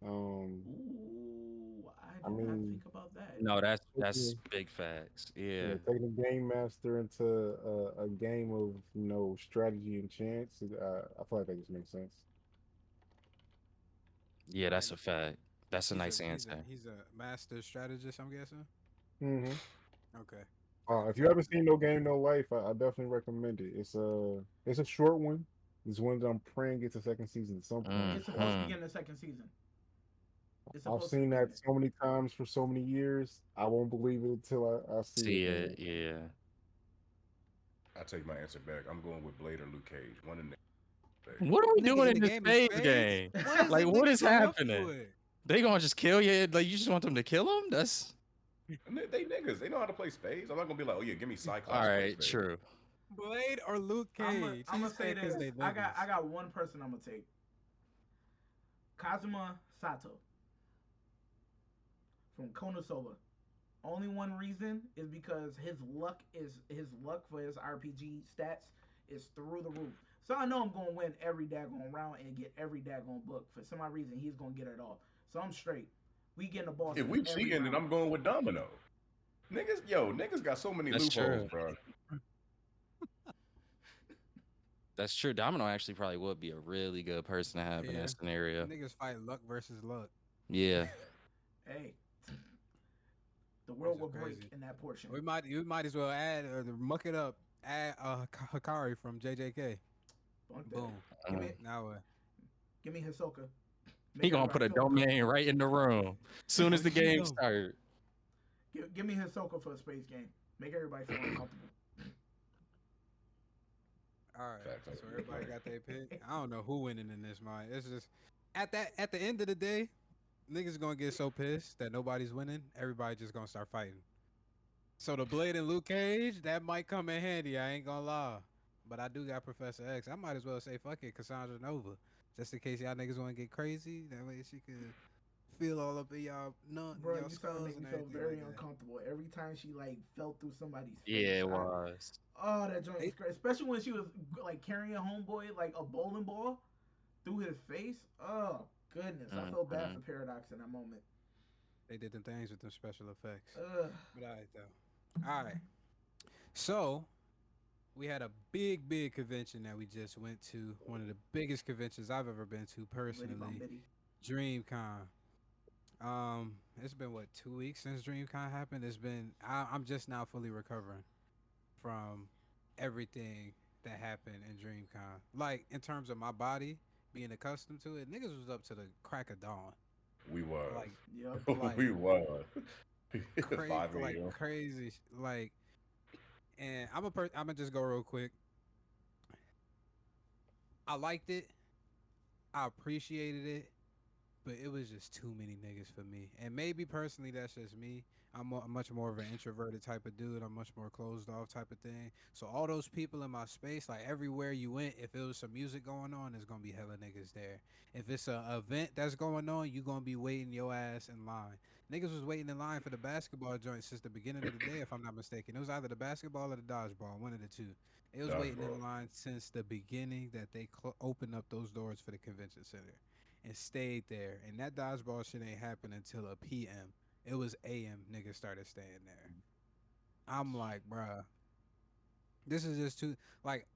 Um, Ooh, I I did not mean, think about that. No, that's taking, big facts. yeah, Yeah. taking a game master into a game of strategy and chance. I feel like that just makes sense. Yeah, that's a fact. That's a He's nice a he's a answer. he's a master strategist, I'm guessing. Hmm Okay. If you haven't seen No Game No Life, I definitely recommend it. It's a short one. It's one that I'm praying gets a second season at some point. It's supposed to be Hmm. getting a second season. It's I've supposed to seen be that getting it. so many times for so many years. I won't believe it until I see it, See man. it, yeah. I take my answer back. I'm going with Blade or Luke Cage. One in there. What are we Nigga doing in in the this game of spades spades? game? What is Like, it what niggas is going up happening? to it? They gonna just kill you? Like, you just want them to kill them? That's And they niggas. They know how to play spades. I'm not gonna be like, oh yeah, give me all Cyclops to play right. spades. True. Blade or Luke I'm Cage? I'm He gonna say said 'cause this. they I niggas. got one person I'm gonna take. Kazuma Sato from Konosuba. Only one reason is because his luck for his RPG stats is through the roof. So I know I'm gonna win every daggone round and get every daggone book. For some odd reason, he's gonna get it all. So I'm straight. We getting the If bosses we every cheating, then round. I'm going with Domino. Niggas got so many That's loopholes, true. bro. That's true. Domino actually probably would be a really good person to have in Yeah. that scenario. Niggas fight luck versus luck. Yeah. Hey, the Which world is will break crazy. in that portion. We might as well add or muck it up. Add Hikari from JJK. Fuck that. Boom. Give me, Mm. Now give me Hisoka. He Make gonna put everybody a feel good. domain right in the room. Soon as the game Kingdom. starts. Give me Hisoka for a space game. Make everybody feel uncomfortable. All right. Facts. So everybody got their pick. I don't know who winning in this mind. It's just at the end of the day, niggas gonna get so pissed that nobody's winning. Everybody just gonna start fighting. So the Blade and Luke Cage, that might come in handy. I ain't gonna lie. But I do got Professor X. I might as well say fuck it, Cassandra Nova. Just in case y'all niggas wanna get crazy. That way she could feel all up in Bro, y'all you starting to skulls make me and feel everything very like that. uncomfortable. Every time she like fell through somebody's face. Yeah, it was. Oh, that joint They was great. Especially when she was like carrying a homeboy like a bowling ball through his face. Oh goodness, I felt bad Mhm. for Paradox in that moment. they did them things with them special effects. Ugh. But alright though. Alright. So we had a big convention that we just went to. One of the biggest conventions I've ever been to Bitty bum personally. bitty. DreamCon. It's been what 2 weeks since DreamCon happened. I'm just now fully recovering from everything that happened in DreamCon. Like in terms of my body being accustomed to it, niggas was up to the crack of dawn. We was. Like Yep. like We was. crazy, 5 like a.m. crazy, like. And I'm gonna just go real quick. I liked it. I appreciated it, but it was just too many niggas for me. And maybe personally, that's just me. I'm much more of an introverted type of dude. I'm much more closed off type of thing. So all those people in my space, like everywhere you went, if it was some music going on, there's gonna be hella niggas there. If it's a event that's going on, you gonna be waiting your ass in line. Niggas was waiting in line for the basketball joint since the beginning of the day, if I'm not mistaken. It was either the basketball or the dodgeball, one of the two. It was waiting Dodgeball. in line since the beginning that they opened up those doors for the convention center and stayed there. And that dodgeball shit ain't happen until a PM. It was AM niggas started staying there. I'm like, bruh, this is just too like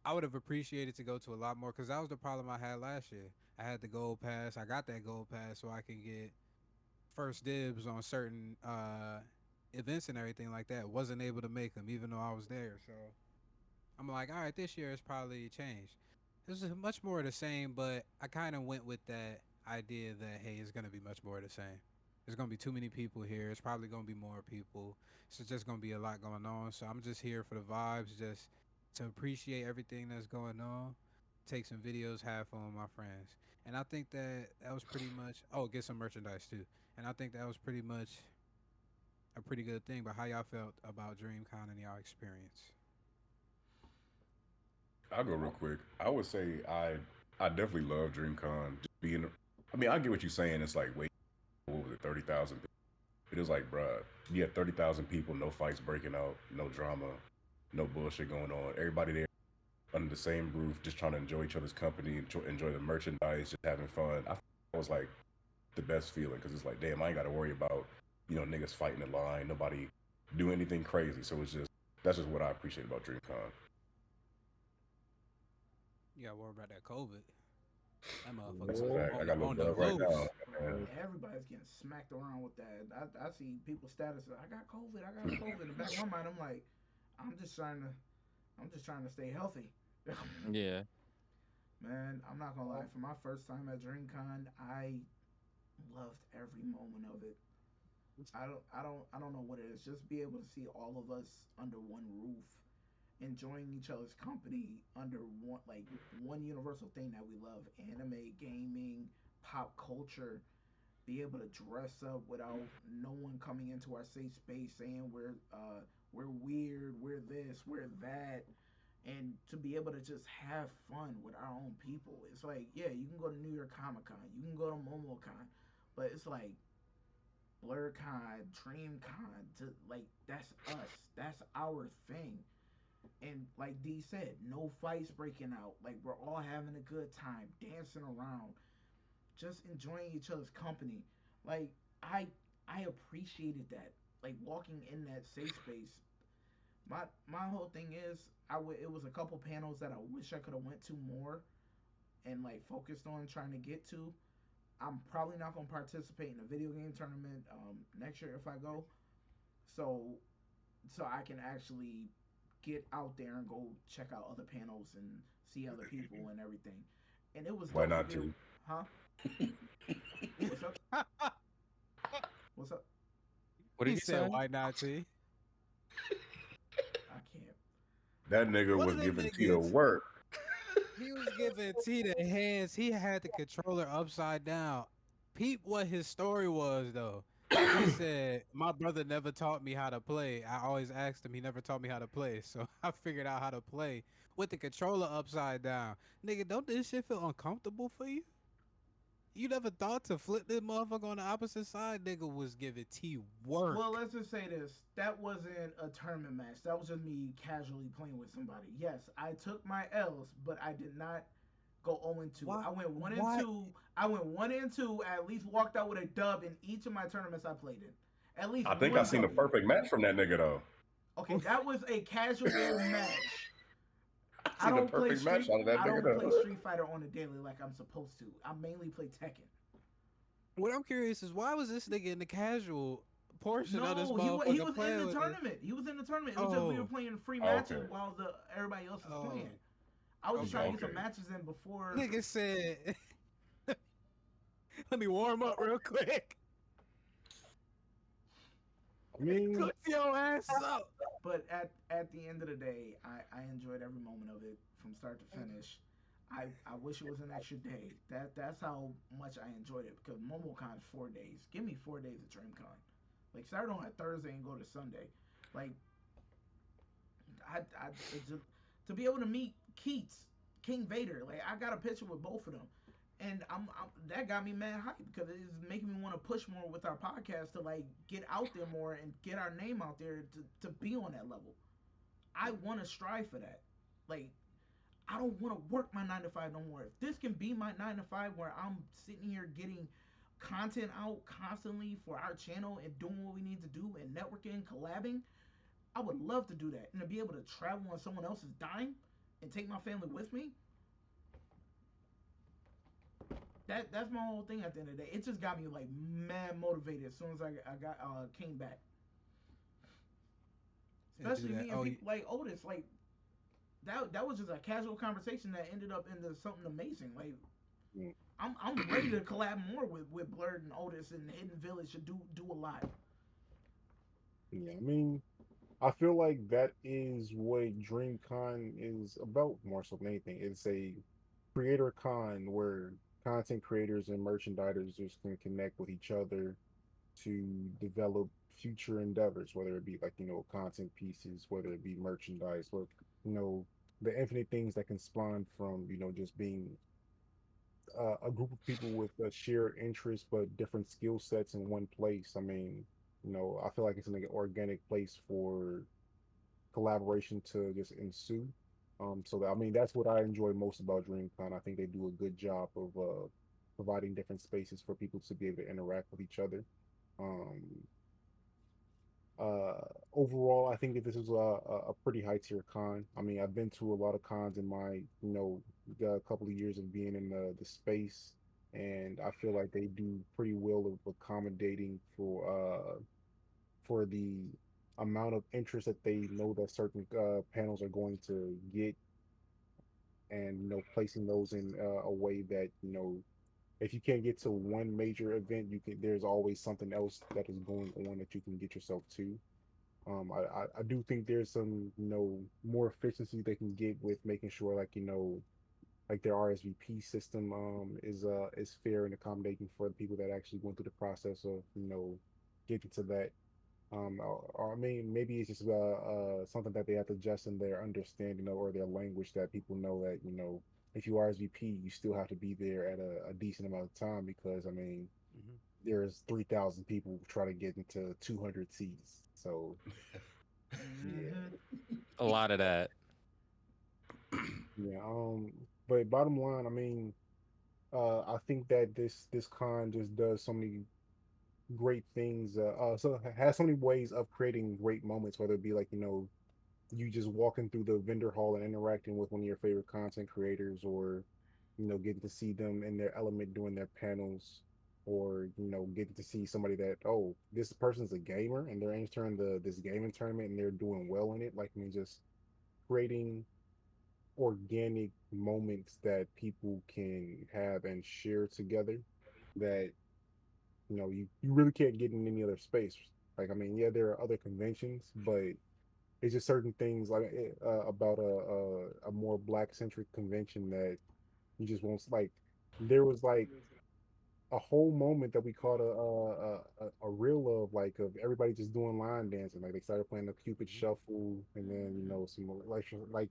I would have appreciated to go to a lot more because that was the problem I had last year. I had the gold pass. I got that gold pass so I can get first dibs on certain events and everything like that. Wasn't able to make them even though I was there. So I'm like, all right, this year it's probably changed. This is much more of the same, but I kind of went with that idea that hey, it's gonna be much more of the same. There's gonna be too many people here. It's probably gonna be more people. So it's just gonna be a lot going on. So I'm just here for the vibes, just to appreciate everything that's going on. Take some videos, have fun with my friends, and I think that was pretty much. Oh, get some merchandise too, and I think that was pretty much a pretty good thing. But how y'all felt about DreamCon and y'all experience? I'll go real quick. I would say I definitely love DreamCon. Just being, I mean, I get what you're saying. It's like wait, what was it, 30,000? It was like, bruh, you had 30,000 people, no fights breaking out, no drama, no bullshit going on. Everybody there under the same roof, just trying to enjoy each other's company, enjoy the merchandise, just having fun. I that was like the best feeling because it's like, damn, I ain't got to worry about niggas fighting in line, nobody do anything crazy. So it's just that's just what I appreciate about DreamCon. You gotta worry about that COVID. That That's motherfucker a Yeah. fact. I got a little on the bug right now. loose. Man. Everybody's getting smacked around with that. I see people's status. I got COVID. I got COVID. In the back of my mind, I'm like, I'm just trying to, I'm just trying to stay healthy. Yeah. Man, I'm not gonna lie. For my first time at DreamCon, I loved every moment of it. I don't know what it is. Just be able to see all of us under one roof, enjoying each other's company under one like one universal thing that we love: anime, gaming, pop culture. Be able to dress up without no one coming into our safe space saying we're weird, we're this, we're that, and to be able to just have fun with our own people. It's like, yeah, you can go to New York Comic Con, you can go to MomoCon, but it's like BlurCon, DreamCon, to like that's us, that's our thing. And like D said, no fights breaking out. Like we're all having a good time, dancing around, just enjoying each other's company. Like I I appreciated that. Like walking in that safe space. My whole thing is it was a couple panels that I wish I could have went to more and like focused on trying to get to. I'm probably not gonna participate in a video game tournament next year if I go. So so I can actually get out there and go check out other panels and see other people and everything. And it was Why dope to not be able, to? huh? What's up? What's up? What did He he said, say? "Why not, T?" I can't. That nigga One was of them giving Tito niggas, work. he was giving T the hands. He had the controller upside down. Peep what his story was though. He said, "My brother never taught me how to play. I always asked him. He never taught me how to play. So I figured out how to play with the controller upside down. Nigga, don't this shit feel uncomfortable for you? You never thought to flip this motherfucker on the opposite side? Nigga was giving T work. Well, let's just say this. That wasn't a tournament match. That was just me casually playing with somebody. Yes, I took my L's, but I did not go 0 and 2. Why? I went 1 and Why? 2. I went 1 and 2. I at least walked out with a dub in each of my tournaments I played in. At least I think I one seen a W. perfect match from that nigga though. Okay, that was a casual match. I seen a perfect match out of that I nigga don't play though. Street Fighter on a daily like I'm supposed to. I mainly play Tekken. What I'm curious is why was this nigga in the casual portion of this No, he motherfucker was in playing the with it? tournament. He was in the tournament. It was just we were Oh, playing free Oh, matches okay. while the everybody else was oh, playing. I was just okay. trying to get some Okay. matches in before. Nigga said, "Let me warm up real quick. I mean, Cook your ass up." But at the end of the day, I enjoyed every moment of it from start to finish. I wish it was an extra day. That's how much I enjoyed it because MomoCon's 4 days. Give me 4 days of DreamCon. Like start on a Thursday and go to Sunday. Like I it's just, to be able to meet Keats, King Vader. Like I got a picture with both of them, and I'm that got me mad hype because it's making me want to push more with our podcast to like get out there more and get our name out there to be on that level. I want to strive for that. Like I don't want to work my 9 to 5 no more. If this can be my 9 to 5 where I'm sitting here getting content out constantly for our channel and doing what we need to do and networking, collabing, I would love to do that and to be able to travel on someone else's dime and take my family with me. That's my whole thing at the end of the day. It just got me like mad motivated as soon as I got came back. And do Especially that. me and Oh, people like Otis. Like that was just a casual conversation that ended up into something amazing. Like mm, I'm ready to collab more with Blurred and Otis and Hidden Village to do a lot. yeah, I mean, I feel like that is what DreamCon is about more so than anything. It's a creator con where content creators and merchandisers just can connect with each other to develop future endeavors, whether it be like, content pieces, whether it be merchandise, or, you know, the infinite things that can spawn from, just being a group of people with a shared interest but different skill sets in one place. I mean, I feel like it's an organic place for collaboration to just ensue. So that, I mean, that's what I enjoy most about DreamCon. I think they do a good job of providing different spaces for people to be able to interact with each other. Um, uh, Overall, I think that this is a pretty high tier con. I mean, I've been to a lot of cons in my a couple of years of being in the space, and I feel like they do pretty well of accommodating for the amount of interest that they know that certain panels are going to get, and placing those in a way that if you can't get to one major event, you can. There's always something else that is going on that you can get yourself to. I do think there's some more efficiency they can get with making sure like like their RSVP system is fair and accommodating for the people that actually went through the process of getting to that. Or I mean, maybe it's just something that they have to adjust in their understanding of, or their language, that people know that if you RSVP, you still have to be there at a decent amount of time, because I mean mhm. there's 3,000 people trying to get into 200 seats. So Yeah, Mm-hmm. A lot of that. yeah. But bottom line, I mean, I think that this con just does so many great things. So has so many ways of creating great moments, whether it be like you just walking through the vendor hall and interacting with one of your favorite content creators, or getting to see them in their element doing their panels, or getting to see somebody that, oh, this person's a gamer and they're entering this gaming tournament and they're doing well in it. Like, I mean, just creating organic moments that people can have and share together, that you really can't get in any other space. Like, I mean, yeah, there are other conventions, but it's just certain things like about a more black centric convention that you just won't like. There was like a whole moment that we caught a reel of everybody just doing line dancing. Like, they started playing the Cupid Shuffle, and then some more like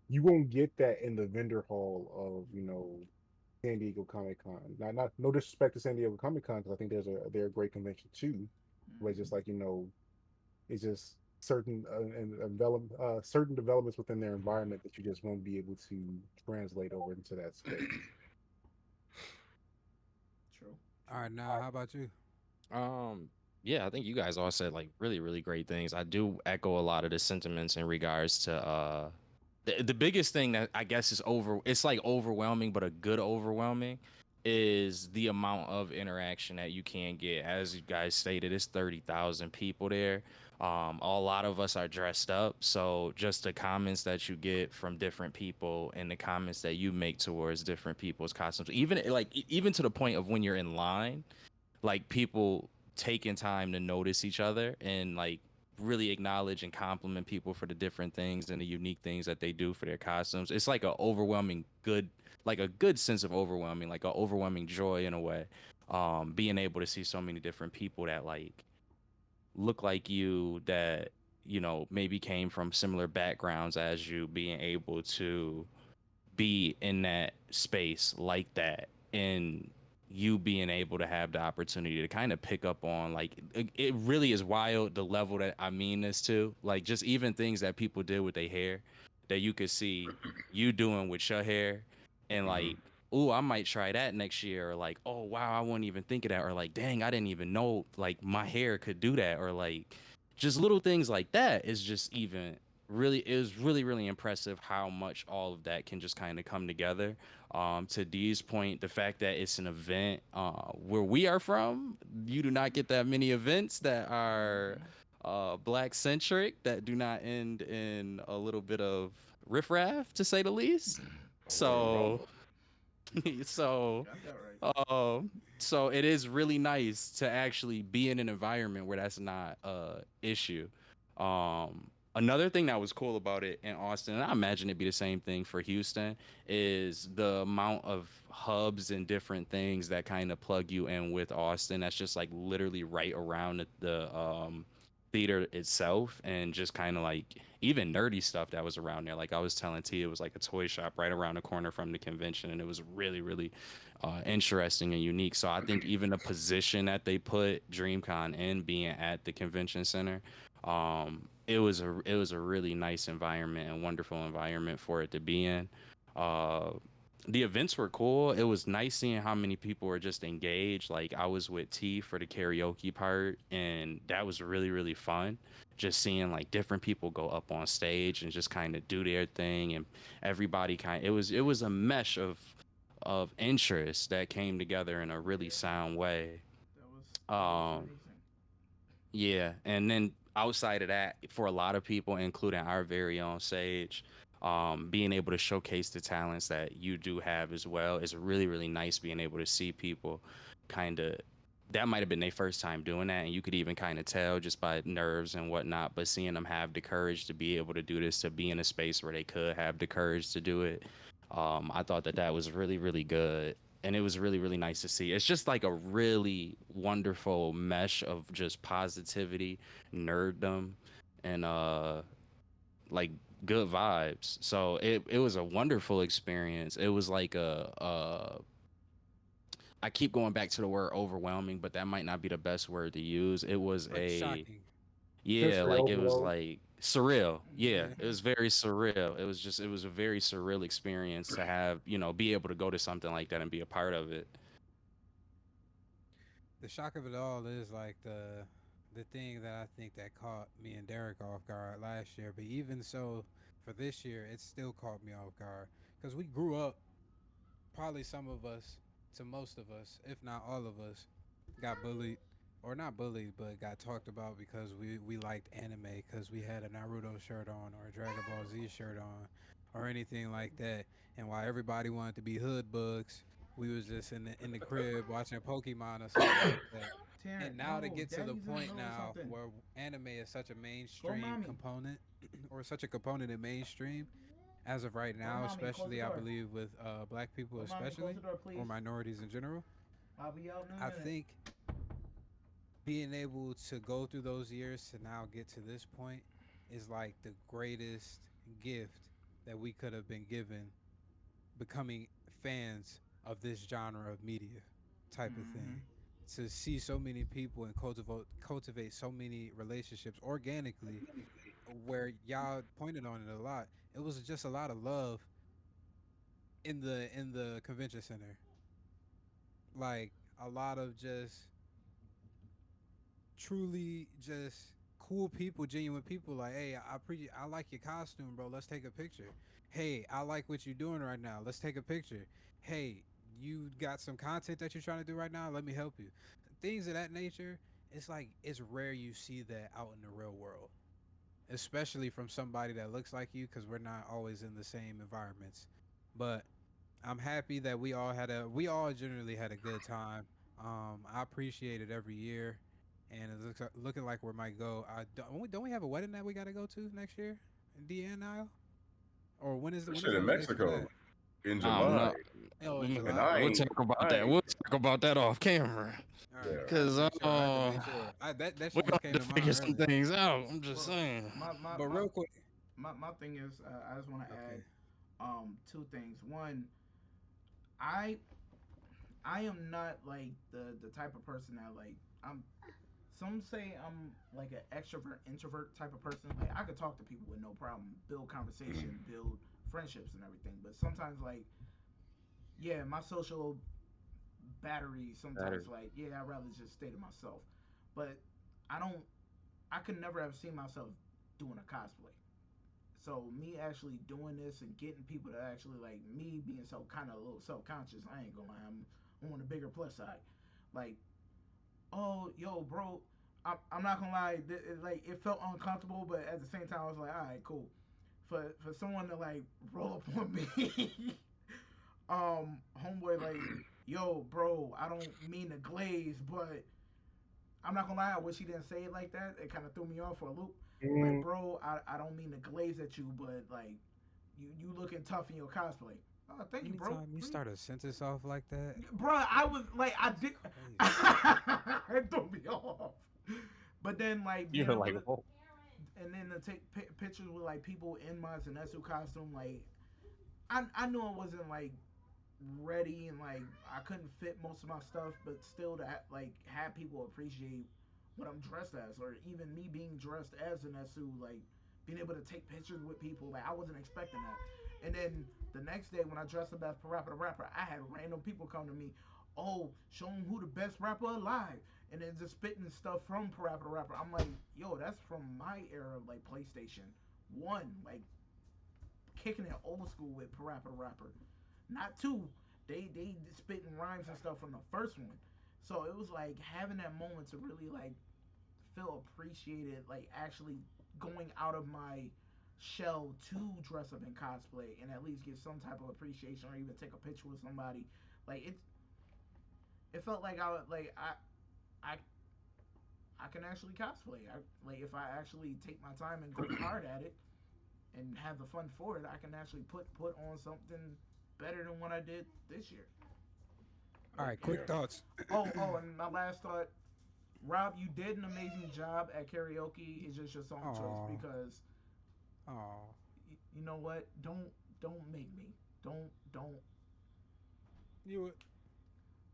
you won't get that in the vendor hall of San Diego Comic Con. Not no disrespect to San Diego Comic Con, because I think they're a great convention too, but it's just like it's just certain certain developments within their environment that you just won't be able to translate over into that space. True. All True. right, now how about you? Um, yeah, I think you guys all said like really, really great things. I do echo a lot of the sentiments in regards to the biggest thing that I guess is it's like overwhelming, but a good overwhelming is the amount of interaction that you can get. As you guys stated, it's 30,000 people there. A lot of us are dressed up, so just the comments that you get from different people and the comments that you make towards different people's costumes, even like even to the point of when you're in line, like people taking time to notice each other and like really acknowledge and compliment people for the different things and the unique things that they do for their costumes. It's like a overwhelming good, like a good sense of overwhelming, like a overwhelming joy in a way. Being able to see so many different people that like look like you, that maybe came from similar backgrounds as you, being able to be in that space like that, and you being able to have the opportunity to kind of pick up on like it really is wild the level that I mean this to, like just even things that people did with their hair that you could see you doing with your hair, and Hmm. like, oh, I might try that next year, or like, oh wow, I wouldn't even think of that, or like, dang, I didn't even know like my hair could do that, or like just little things like that is just even really, it was really really impressive how much all of that can just kind of come together. To Dee's point, the fact that it's an event where we are from, you do not get that many events that are black centric that do not end in a little bit of riffraff, to say the least. Or So rumble. so Got that right. um, so it is really nice to actually be in an environment where that's not a issue. Another thing that was cool about it in Austin, and I imagine it'd be the same thing for Houston, is the amount of hubs and different things that kind of plug you in with Austin. That's just like literally right around the theater itself, and just kind of like even nerdy stuff that was around there. Like I was telling T, it was like a toy shop right around the corner from the convention, and it was really, really interesting and unique. So I think even the position that they put DreamCon in, being at the convention center, it was a really nice environment and wonderful environment for it to be in. Uh, the events were cool. It was nice seeing how many people were just engaged. Like I was with T for the karaoke part, and that was really really fun. Just seeing like different people go up on stage and just kind of do their thing, and everybody kind. It was a mesh of interest that came together in a really Yeah, sound way. that was Um, amazing. yeah, and then outside of that, for a lot of people, including our very own Sage, being able to showcase the talents that you do have as well is really, really nice. Being able to see people kind of, that might have been their first time doing that, and you could even kind of tell just by nerves and whatnot. But seeing them have the courage to be able to do this, to be in a space where they could have the courage to do it, I thought that that was really, really good. And it was really, really nice to see. It's just like a really wonderful mesh of just positivity, nerddom, and like good vibes. So it was a wonderful experience. It was like I keep going back to the word overwhelming, but that might not be the best word to use. It was Like a, shocking. Yeah, History like it was overload. like surreal. Yeah, Yeah. it was very surreal. It was a very surreal experience to have, be able to go to something like that and be a part of it. The shock of it all is like the thing that I think that caught me and Derek off guard last year. But even so, for this year, it still caught me off guard because we grew up. Probably some of us, to most of us, if not all of us, got bullied, or not bullied, but got talked about because we liked anime because we had a Naruto shirt on or a Dragon Ball Z shirt on, or anything like that. And while everybody wanted to be hood bugs, we was just in the crib watching Pokemon or something like that. And Terrence, now to no, get to the Daddy's in the point middle of now something. where anime is such a Go, mainstream mommy. component, or such a component in mainstream, as of right Go, now, mommy. Close the especially I door. believe with black people, Go, mommy. Close especially the door, or please. minorities in general, I'll be out in a I minute. think being able to go through those years to now get to this point is like the greatest gift that we could have been given, becoming fans of this genre of media type of Mm-hmm. thing. To see so many people and cultivate so many relationships organically, where y'all pointed on it a lot. It was just a lot of love in the convention center, like a lot of just truly just cool people, genuine people. Like, hey, I like your costume, bro. Let's take a picture. Hey, I like what you're doing right now. Let's take a picture. Hey, you got some content that you're trying to do right now. Let me help you. Things of that nature. It's like it's rare you see that out in the real world, especially from somebody that looks like you, because we're not always in the same environments. But I'm happy that we all generally had a good time. I appreciate it every year, and it looks looking like we might go. Don't we have a wedding that we got to go to next year in DNI? Or This when is shit the in invitation for Mexico that? in I don't July, know. Oh, in and July. We'll talk about I that. ain't, We'll talk about that off camera. All right, yeah. I had to Cause make sure. I had to make sure. That we're shit gonna just came have to to figure mind some earlier. things out. I'm just Well, saying. But real quick, my thing is, I just want to add okay. two things. One, I I am not like the type of person that like I'm. Some say I'm like an extrovert introvert type of person. Like I could talk to people with no problem, build Mhm. conversation, build friendships and everything. But sometimes like yeah, my social battery Better. sometimes like yeah, I'd rather just stay to myself. But I don't. I could never have seen myself doing a cosplay. So me actually doing this and getting people to actually like me being so kind of a little self conscious, I ain't gonna lie, I'm on the bigger plus side. Like, oh yo, bro, I'm not gonna lie, like it felt uncomfortable, but at the same time I was like, all right, cool. For someone to like roll up on me, homeboy like, yo, bro, I don't mean to glaze, but I'm not gonna lie, I wish he didn't say it like that. It kind of threw me off for a loop. Like, Mm, bro, I don't mean to glaze at you, but like, you looking tough in your cosplay. Oh, thank you, bro. Anytime you start a sentence off like that, Bro, I was like, I that's did. crazy. It threw me off. But then, like, being You're able like, to, whoa. and then to take pictures with like people in my Zenitsu costume, like, I knew I wasn't like ready and like I couldn't fit most of my stuff, but still to like have people appreciate what I'm dressed as, or even me being dressed as an SU, like being able to take pictures with people, like I wasn't expecting that. And then the next day when I dressed up as Parappa the Rapper, I had random people come to me, oh, show them who the best rapper alive, and then just spitting stuff from Parappa the Rapper. I'm like, yo, that's from my era of like PlayStation One, like kicking it old school with Parappa the Rapper, not two. They spitting rhymes and stuff from the first one. So it was like having that moment to really like feel appreciated, like actually going out of my shell to dress up in cosplay and at least get some type of appreciation or even take a picture with somebody. Like it felt like I I can actually cosplay. Like if I actually take my time and go hard at it and have the fun for it, I can actually put on something better than what I did this year. All But right, yeah. quick thoughts. Oh, and my last thought, Rob, you did an amazing job at karaoke. It's just your song choice Oh, because oh. you know what? Don't make me. Don't. You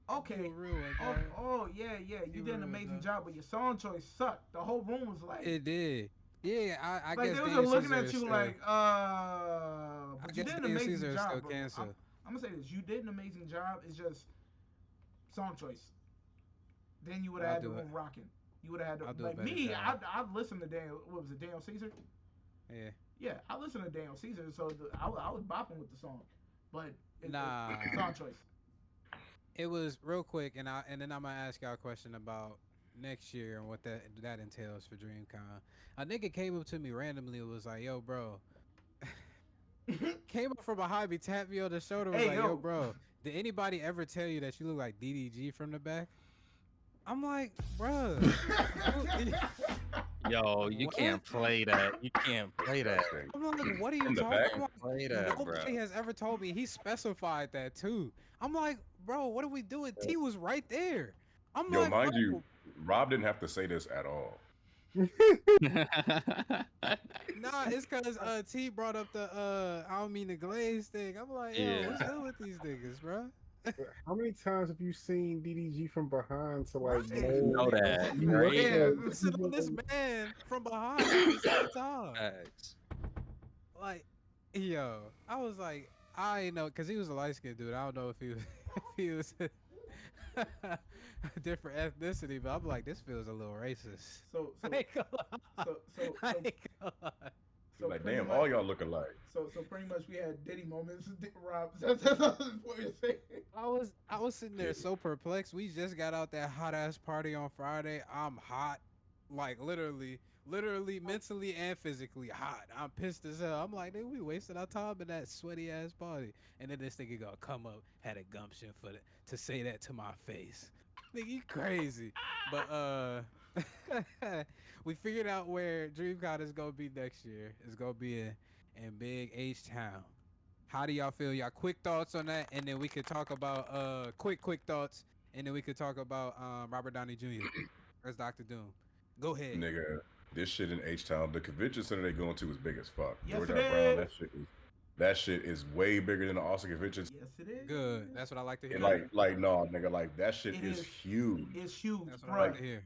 Okay. You a real one, Oh, dog. oh yeah, yeah. You You a did an real one, amazing dog. job, but your song choice sucked. The whole room was It did. Yeah, I like guess they was Daniel just looking Caesar at is you still. like, I but you guess did an Daniel amazing Caesar is still job, bro. cancer. I'm gonna say this: you did an amazing job. It's just song choice. Then you would have I'll had the do it. room rocking. You would have had I'll to do a like better me. job. I listened to Daniel. What was it, Daniel Caesar? Yeah. Yeah, I listened to Daniel Caesar, so I was bopping with the song, but Nah. song choice. It was real quick, and then I'm gonna ask y'all a question about next year and what that entails for DreamCon. A nigga came up to me randomly and was like, "Yo, bro," came up from behind me, tapped me on the shoulder, was Hey like, "Yo, yo, bro, did anybody ever tell you that you look like DDG from the back?" I'm like, "Bruh, you, Yo, you what?" can't play that. You can't play that. Disgusting. I'm like, "What are you From the talking?" back? I'm like, Play that, bro. "Nobody has ever told me." He specified that too. I'm like, "Bro, what are we doing?" T was right there. I'm Yo, like, mind you, "Bro." Rob didn't have to say this at all. Nah, it's cause T brought up the I don't mean the glaze thing. I'm like, yo, Yeah. what's good with these niggas, bro? How many times have you seen DDG from behind to like Right. Know know? that, You look right? yeah. like Sit on this man from behind at the same time. Facts. Like, yo, I was like, I ain't know, cause he was a light skinned dude. I don't know if he was if he was a different ethnicity, but I'm like, this feels a little racist. So I ain't gonna lie. I ain't gonna lie. Like, pretty damn, much all y'all look alike. so pretty much we had Diddy moments. Rob, that's what you're saying. I was sitting there Yeah. so perplexed. We just got out that hot ass party on Friday. I'm hot, like literally, mentally and physically hot. I'm pissed as hell. I'm like, nigga, we wasted our time in that sweaty ass party. And then this nigga gonna come up, had a gumption to say that to my face. Nigga, you crazy. But we figured out where DreamCon is gonna be next year. It's gonna be in Big H Town. How do y'all feel? Y'all quick thoughts on that, and then we could talk about quick thoughts, and then we could talk about Robert Downey Jr. as Doctor Doom. Go ahead. Nigga, this shit in H Town, the convention center they going to is big as fuck. Yes, George it R. Brown, is. that shit is way bigger than the Austin convention. Yes, it is. Good. That's what I like to hear. And like no, nigga, like that shit It is is. huge. It's huge, That's what I bro. like to hear.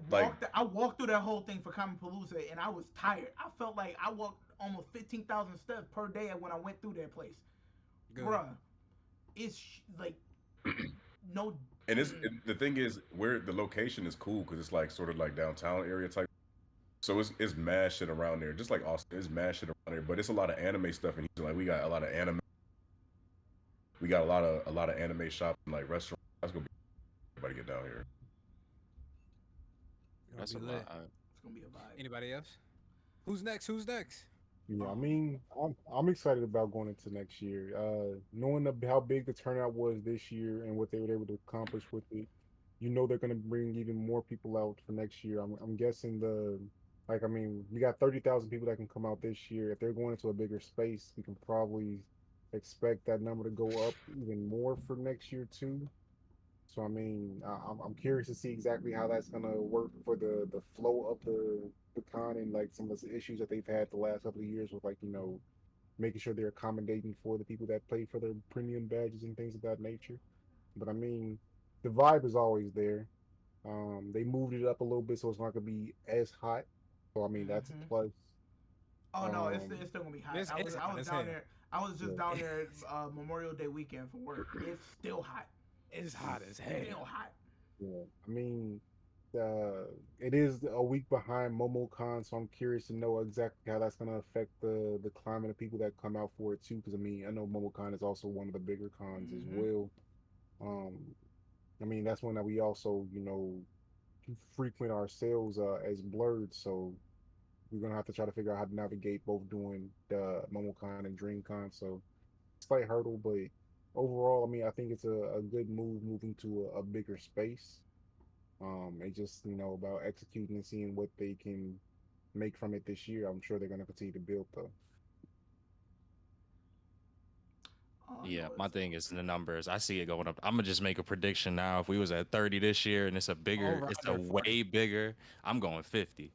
Like I walked through that whole thing for Common Palooza, and I was tired. I felt like I walked almost 15,000 steps per day when I went through that place, Good. bruh. It's like no. and the thing is where the location is cool because it's like sort of like downtown area type. So it's mad shit around there, just like Austin. It's mad shit around there, but it's a lot of anime stuff in Houston. Like we got a lot of anime. We got a lot of anime shops and like restaurants. That's gonna be everybody get down here. Gonna That's be a lit. lot. It's gonna be a vibe. Anybody else? Who's next? Who's next? Yeah, I mean, I'm excited about going into next year. Knowing how big the turnout was this year and what they were able to accomplish with it, you know they're going to bring even more people out for next year. I'm guessing like I mean, we got 30,000 people that can come out this year. If they're going into a bigger space, we can probably expect that number to go up even more for next year too. So I mean, I'm curious to see exactly how that's gonna work for the flow of the con and like some of the issues that they've had the last couple of years with like making sure they're accommodating for the people that pay for their premium badges and things of that nature. But I mean, the vibe is always there. They moved it up a little bit so it's not gonna be as hot. So I mean, that's a Mm-hmm. plus. Oh no, Um, it's still gonna be hot. It's, I it's was hot as down hell. there. I was just yeah, down there Memorial Day weekend for work. It's still hot. It's hot as Still hell. hot. yeah. I mean, it is a week behind MomoCon, so I'm curious to know exactly how that's going to affect the climate of people that come out for it too. Because I mean, I know MomoCon is also one of the bigger cons as Mm-hmm. well. Um, I mean, that's one that we also frequent ourselves as blurred. So we're gonna have to try to figure out how to navigate both doing the MomoCon and DreamCon. So slight hurdle, but overall, I mean, I think it's a good move moving to a bigger space. And just about executing and seeing what they can make from it this year. I'm sure they're going to continue to build though. Oh Yeah, no, my it's thing is the numbers. I see it going up. I'm gonna just make a prediction now. If we was at 30 this year and Over it's a under 40. way bigger, I'm going 50.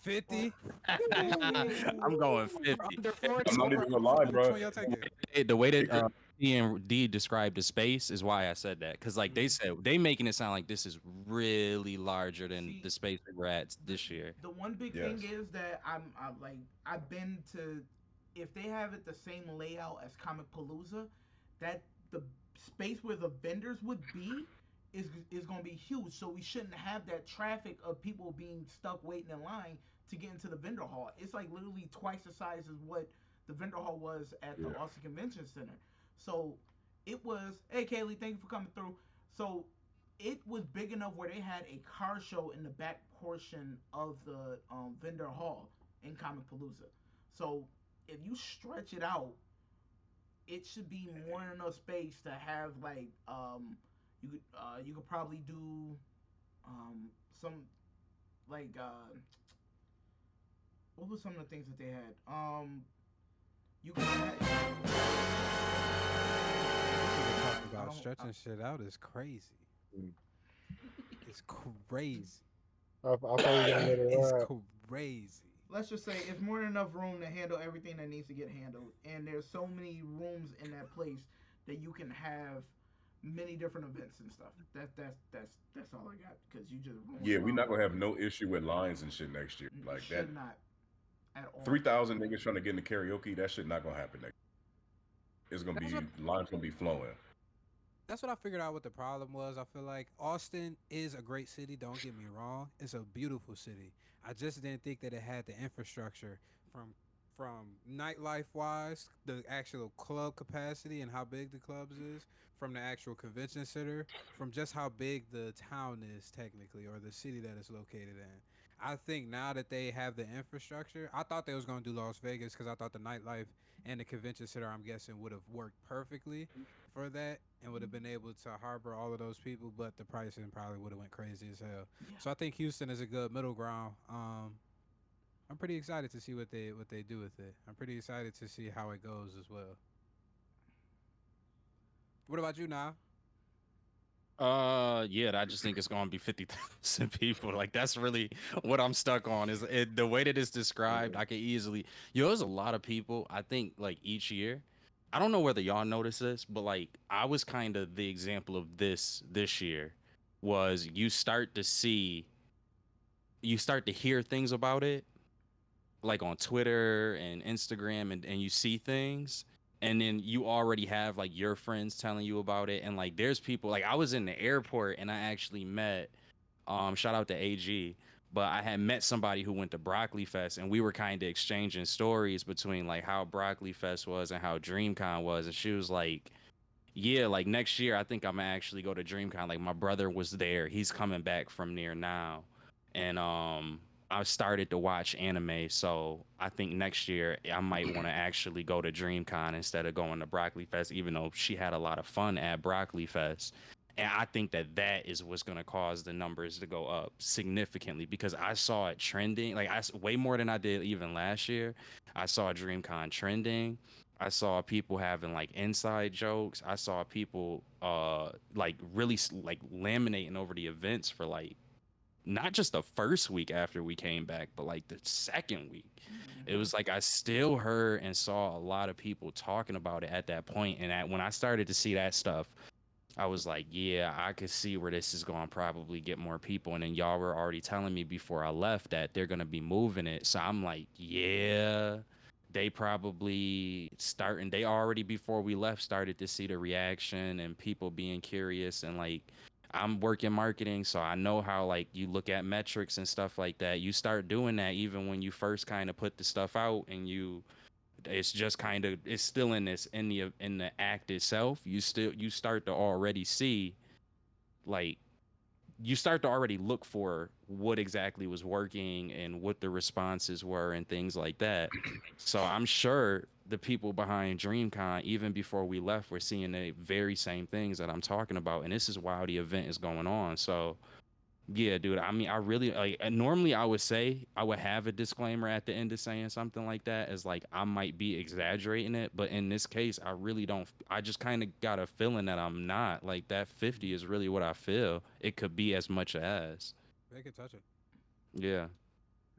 50. I'm going 50. Under I'm 40. not Over even under gonna lie, 40. Which bro. one y'all taking? The way It that could T and D described the space is why I said that. Because like they Mhm. said, they making it sound like this is really larger than See, the space we were at the this year. the one big thing Yes. is that I'm like I've been to, if they have it the same layout as Comic Palooza, that the space where the vendors would be is going to be huge. So we shouldn't have that traffic of people being stuck waiting in line to get into the vendor hall. It's like literally twice the size as what the vendor hall was at the Yeah. Austin Convention Center. So it was, hey Kaylee, thank you for coming through. So it was big enough where they had a car show in the back portion of the vendor hall in Comic Palooza. So if you stretch it out, it should be more than enough space to have like you could probably do some like what was some of the things that they had? You could have, This nigga talking I about don't stretching shit out is crazy. Mm. It's crazy. I thought you were gonna let it It's ride. crazy. let's just say it's more than enough room to handle everything that needs to get handled, and there's so many rooms in that place that you can have many different events and stuff. That's all I got because you just ruined Yeah, we're not gonna have no issue with lines and shit next year. You Like that, should not at all. 3,000 niggas trying to get into karaoke, that shit not gonna happen next. It's gonna That's be what lines gonna be flowing. that's what I figured out what the problem was. I feel like Austin is a great city, don't get me wrong. It's a beautiful city. I just didn't think that it had the infrastructure from from nightlife wise, the actual club capacity and how big the clubs is, from the actual convention center, from just how big the town is technically or the city that it's located in. I think now that they have the infrastructure, I thought they was gonna do Las Vegas because I thought the nightlife and the convention center, I'm guessing, would have worked perfectly for that and would have been able to harbor all of those people, but the pricing probably would have went crazy as hell. Yeah. So I think Houston is a good middle ground. I'm pretty excited to see what they do with it. I'm pretty excited to see how it goes as well. What about you now? Yeah, I just think it's gonna be 50,000 people. Like that's really what I'm stuck on. Is it the way that it's described? Yeah. I could easily. There's a lot of people. I think like each year. I don't know whether y'all notice this, but like I was kind of the example of this year. Was you start to hear things about it like on Twitter and Instagram and you see things and then you already have like your friends telling you about it and like there's people like I was in the airport and I actually met shout out to AG, but I had met somebody who went to Broccoli Fest and we were kind of exchanging stories between like how Broccoli Fest was and how Dreamcon was and she was like yeah, like next year I think I'm gonna actually go to Dreamcon. Like my brother was there. He's coming back from near now. And I started to watch anime, so I think next year I might want to actually go to Dreamcon instead of going to Broccoli Fest, even though she had a lot of fun at Broccoli Fest. And I think that that is what's going to cause the numbers to go up significantly because I saw it trending, like way more than I did even last year. I saw Dreamcon trending. I saw people having like inside jokes. I saw people like really like laminating over the events for like not just the first week after we came back, but like the second week. It Mm-hmm. was like I still heard and saw a lot of people talking about it at that point. And when I started to see that stuff, I was like, yeah, I could see where this is going to probably get more people. And then y'all were already telling me before I left that they're going to be moving it. So I'm like, yeah, they probably starting. They already before we left started to see the reaction and people being curious. And like, I'm working marketing, so I know how like you look at metrics and stuff like that. You start doing that even when you first kind of put the stuff out and it's just kind of it's still in this in the act itself you start to already see like you start to already look for what exactly was working and what the responses were and things like that. So I'm sure the people behind DreamCon, even before we left, were seeing the very same things that I'm talking about. And this is while the event is going on. So yeah, dude. I mean, I really like. Normally, I would say I would have a disclaimer at the end of saying something like that, as like I might be exaggerating it, but in this case, I really don't. I just kind of got a feeling that I'm not. Like that 50 is really what I feel. It could be as much as. They could touch it. Yeah.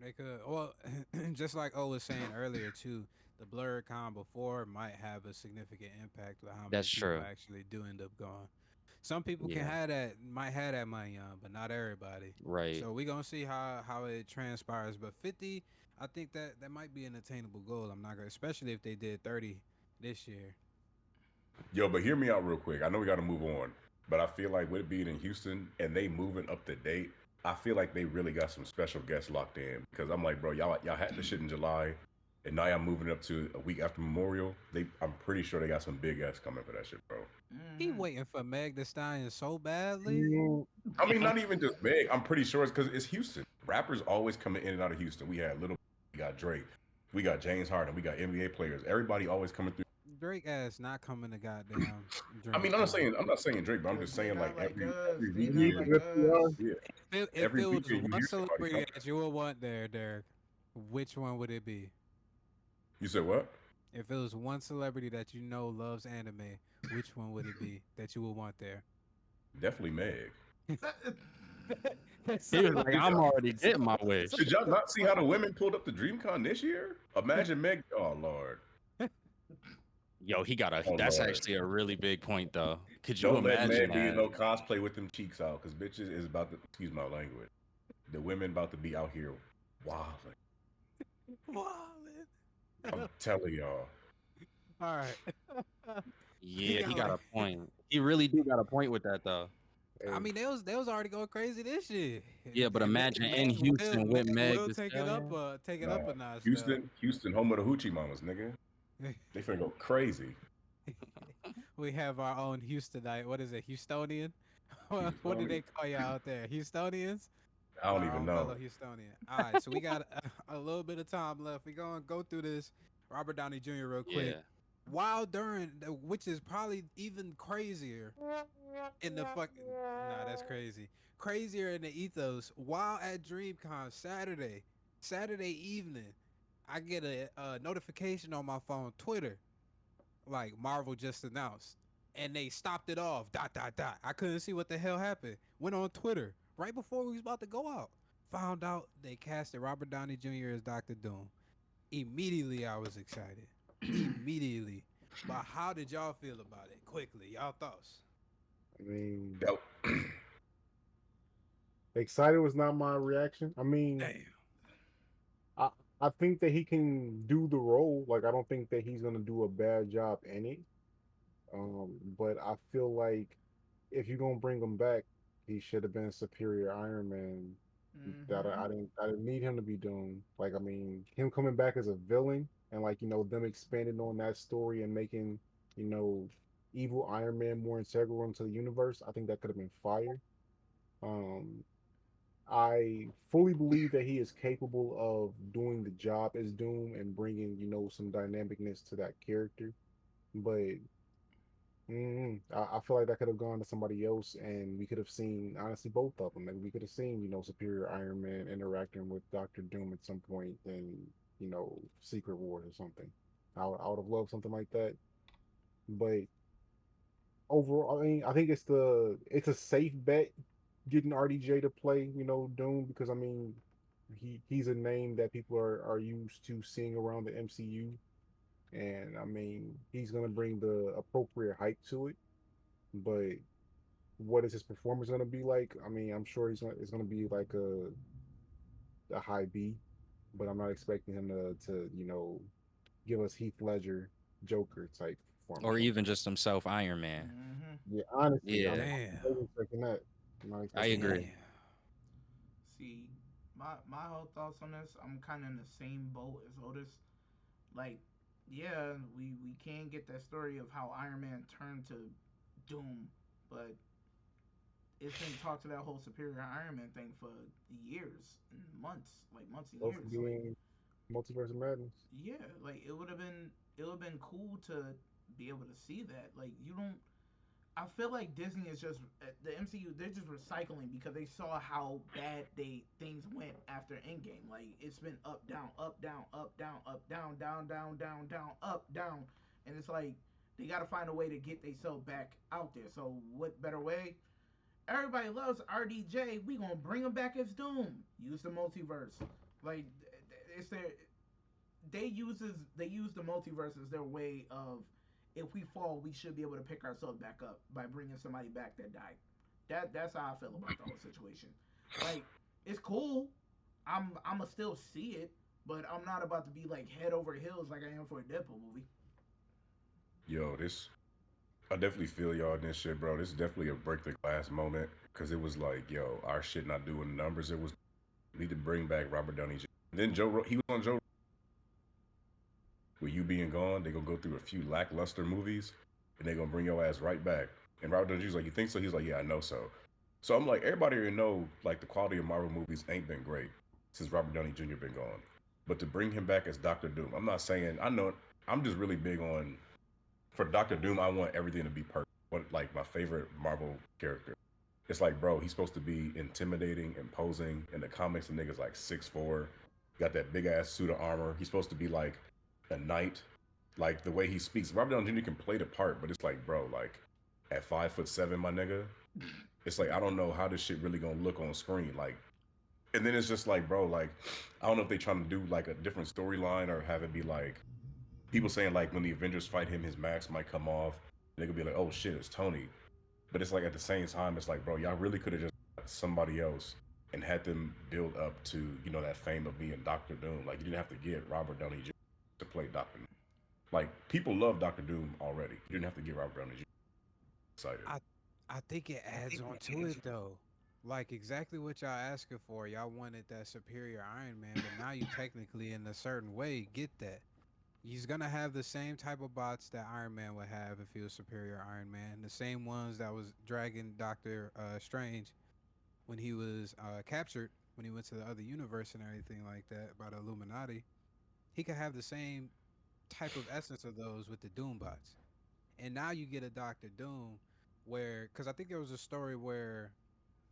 They could. Well, just like O was saying earlier too, the blurred con before might have a significant impact with how many That's people true. actually do end up going. Some people can Yeah. have that, might have that money on, but not everybody. Right. So we gonna see how it transpires. But 50, I think that might be an attainable goal. I'm not gonna, especially if they did 30 this year. Yo, but hear me out real quick. I know we got to move on, but I feel like with it being in Houston and they moving up the date, I feel like they really got some special guests locked in because I'm like, bro, y'all had this shit in July, and now y'all moving up to a week after Memorial. I'm pretty sure they got some big guests coming for that shit, bro. He Hmm. waiting for Meg Thee Stallion so badly. Mm, I mean, not even just big. I'm pretty sure it's because it's Houston. Rappers always coming in and out of Houston. We had Little, we got Drake, we got James Harden, we got NBA players. Everybody always coming through. Drake ass not coming to goddamn I mean, DreamCon. I'm not saying Drake, but I'm Cause just they saying not like like us. every They yeah, not weekend, like yes, we us. are. yeah, If every it was weekend you one hear somebody celebrity coming. that you would want there, Derek, which one would it be? You said what? If it was one celebrity that you know loves anime, which one would it be that you would want there? Definitely Meg. He was So- like, Did I'm y'all, already getting my wish. did y'all not see how the women pulled up the DreamCon this year? Imagine Meg. Oh Lord. Yo, he got a. Oh That's Lord. actually a really big point, though. Could you Don't let imagine Meg be in that? no cosplay with them cheeks out, because bitches is about to. Excuse my language. The women about to be out here wilding. Wildin'. I'm telling y'all. All right. Yeah, Yeah, he got like a point. He really do got a point with that, though. I Hey, mean, they was already going crazy this year, Yeah, but and imagine in Houston Meg with Meg will Thee Stallion. take it up Nah, a notch though. Houston, home of the hoochie mamas, nigga. They finna go crazy. We have our own Houstonite. What is it, Houstonian? What do Houstonian? they call you out there, Houstonians? I don't Our even own know. fellow Houstonian. All right, so we got a little bit of time left. We're gonna go through this Robert Downey Jr. real quick. Yeah. While during, which is probably even crazier in the fucking, nah, that's crazy. Crazier in the ethos. While at DreamCon Saturday evening, I get a notification on my phone, Twitter, like Marvel just announced, and they stopped it off. Dot dot dot. I couldn't see what the hell happened. Went on Twitter right before we was about to go out. Found out they casted Robert Downey Jr. as Doctor Doom. Immediately, I was excited. Immediately. But how did y'all feel about it? Quickly, y'all thoughts. I mean, That, excited was not my reaction. I mean, Damn. I I think that he can do the role. Like, I don't think that he's gonna do a bad job in it. But I feel like if you're gonna bring him back, he should have been a superior Iron Man. That Hmm. I didn't need him to be doing. Like, I mean, him coming back as a villain and, like, them expanding on that story and making, you know, evil Iron Man more integral into the universe. I think that could have been fire. Um, I fully believe that he is capable of doing the job as Doom and bringing, some dynamicness to that character. But I feel like that could have gone to somebody else, and we could have seen honestly both of them, and we could have seen Superior Iron Man interacting with Doctor Doom at some point in Secret Wars or something. I would have loved something like that, but overall, I mean, I think it's a safe bet getting RDJ to play Doom because I mean he's a name that people are used to seeing around the MCU, and I mean he's gonna bring the appropriate hype to it, but what is his performance going to be like? I mean, I'm sure it's going to be like a high B, but I'm not expecting him to give us Heath Ledger Joker type Or performance. even just himself, Iron Man. Hmm. Yeah, honestly, Yeah, Damn. I'm not expecting that. I'm not I expecting that. agree. Damn. See, my whole thoughts on this, I'm kind of in the same boat as Otis. Like, yeah, we can get that story of how Iron Man turned to Doom, but it's been talked to that whole Superior Iron Man thing for years and months, like months and Supposed to years. be Like, in Multiverse of Madness. yeah, like it would have been cool to be able to see that. Like, you don't. I feel like Disney is just the MCU. They're just recycling because they saw how bad things went after Endgame. Like, it's been up, down, up, down, up, down, up, down, down, down, down, down, up, down, and it's like they got to find a way to get themselves back out there. So what better way? Everybody loves RDJ. We gonna bring him back as Doom. Use the multiverse. Like it's their they use the multiverse as their way of, if we fall, we should be able to pick ourselves back up by bringing somebody back that died. That's how I feel about the whole situation. Like, it's cool. I'ma still see it, but I'm not about to be like head over heels like I am for a Deadpool movie. Yo, this I definitely feel y'all in this shit, bro. This is definitely a break the glass moment because it was like, yo, our shit not doing the numbers. It was we need to bring back Robert Downey Jr. Then he was on Joe. With you being gone, they gonna go through a few lackluster movies, and they gonna bring your ass right back. And Robert Downey Jr.'s like, you think so? He's like, yeah, I know so. So I'm like, everybody already know like the quality of Marvel movies ain't been great since Robert Downey Jr. been gone. But to bring him back as Doctor Doom, I'm not saying I know. I'm just really big on for Doctor Doom. I want everything to be perfect. What like my favorite Marvel character. It's like, bro, he's supposed to be intimidating, imposing. In the comics, the nigga's like 6'4", got that big ass suit of armor. He's supposed to be like a knight. Like the way he speaks, Robert Downey Jr. can play the part, but it's like, bro, like at 5'7", my nigga, it's like I don't know how this shit really gonna look on screen. Like, and then it's just like, bro, like I don't know if they trying to do like a different storyline or have it be like people saying like when the Avengers fight him, his mask might come off. They could be like, oh shit, it's Tony. But it's like at the same time, it's like, bro, y'all really could have just got somebody else and had them build up to, you know, that fame of being Doctor Doom. Like you didn't have to get Robert Downey Jr. to play Doctor Doom. Like people love Doctor Doom already. You didn't have to get Robert Downey Jr. excited. I think it adds on to it though. Like exactly what y'all asking for. Y'all wanted that superior Iron Man, but now you technically in a certain way get that. He's gonna have the same type of bots that Iron Man would have if he was superior Iron Man. The same ones that was dragging Doctor Strange when he was captured, when he went to the other universe and everything like that by the Illuminati. He could have the same type of essence of those with the Doom bots. And now you get a Doctor Doom where, because I think there was a story where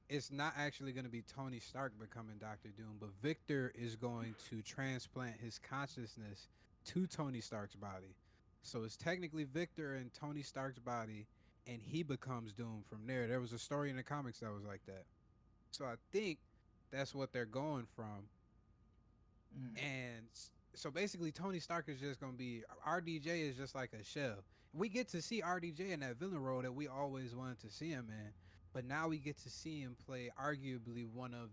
it's not actually going to be Tony Stark becoming Doctor Doom, but Victor is going to transplant his consciousness to Tony Stark's body. So it's technically Victor in Tony Stark's body, and he becomes Doom from there. There was a story in the comics that was like that. So I think that's what they're going from. Mm. And so basically, Tony Stark is just going to be RDJ is just like a shell. We get to see RDJ in that villain role that we always wanted to see him in, but now we get to see him play arguably one of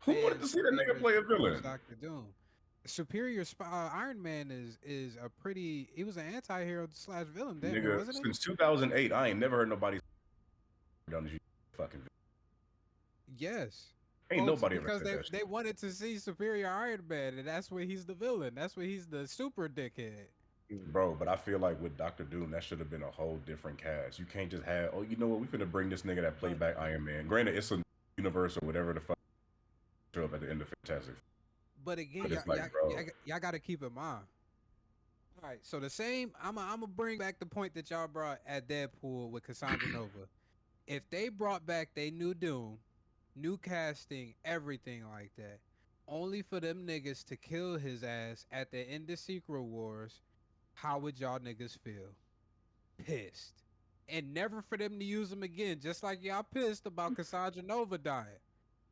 Who wanted to see that nigga play a villain? Doctor Doom. Superior Iron Man is a pretty. He was an anti-hero slash villain, damn near, Nigga, wasn't he? since 2008, I ain't never heard nobody Downey Jr. fucking villain. Yes. Ain't Well, nobody ever because said that they shit. wanted to see Superior Iron Man, and that's where he's the villain. That's where he's the super dickhead. Bro, but I feel like with Doctor Doom, that should have been a whole different cast. You can't just have, oh, you know what, we finna bring this nigga that played back Iron Man. Granted, it's a universe or whatever the fuck show up at the end of Fantastic. But again, But it's like, bro. y'all got to keep in mind. All right, so the same. I'm gonna bring back the point that y'all brought at Deadpool with Cassandra Nova. If they brought back they new Doom, new casting, everything like that, only for them niggas to kill his ass at the end of Secret Wars, how would y'all niggas feel? Pissed. And never for them to use him again, just like y'all pissed about Cassandra Nova dying.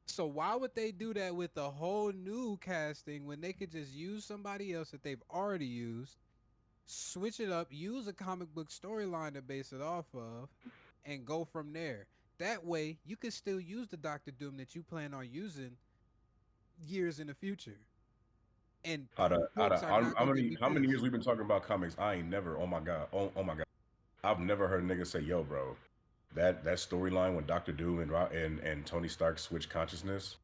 So why would they do that with a whole new casting when they could just use somebody else that they've already used, switch it up, use a comic book storyline to base it off of, and go from there? That way, you can still use the Doctor Doom that you plan on using years in the future. And folks are not how gonna many be how many pissed. years we've been talking about comics? I ain't never, oh my god, oh my god, I've never heard a nigga say, yo, bro, that storyline when Doctor Doom and Tony Stark switch consciousness,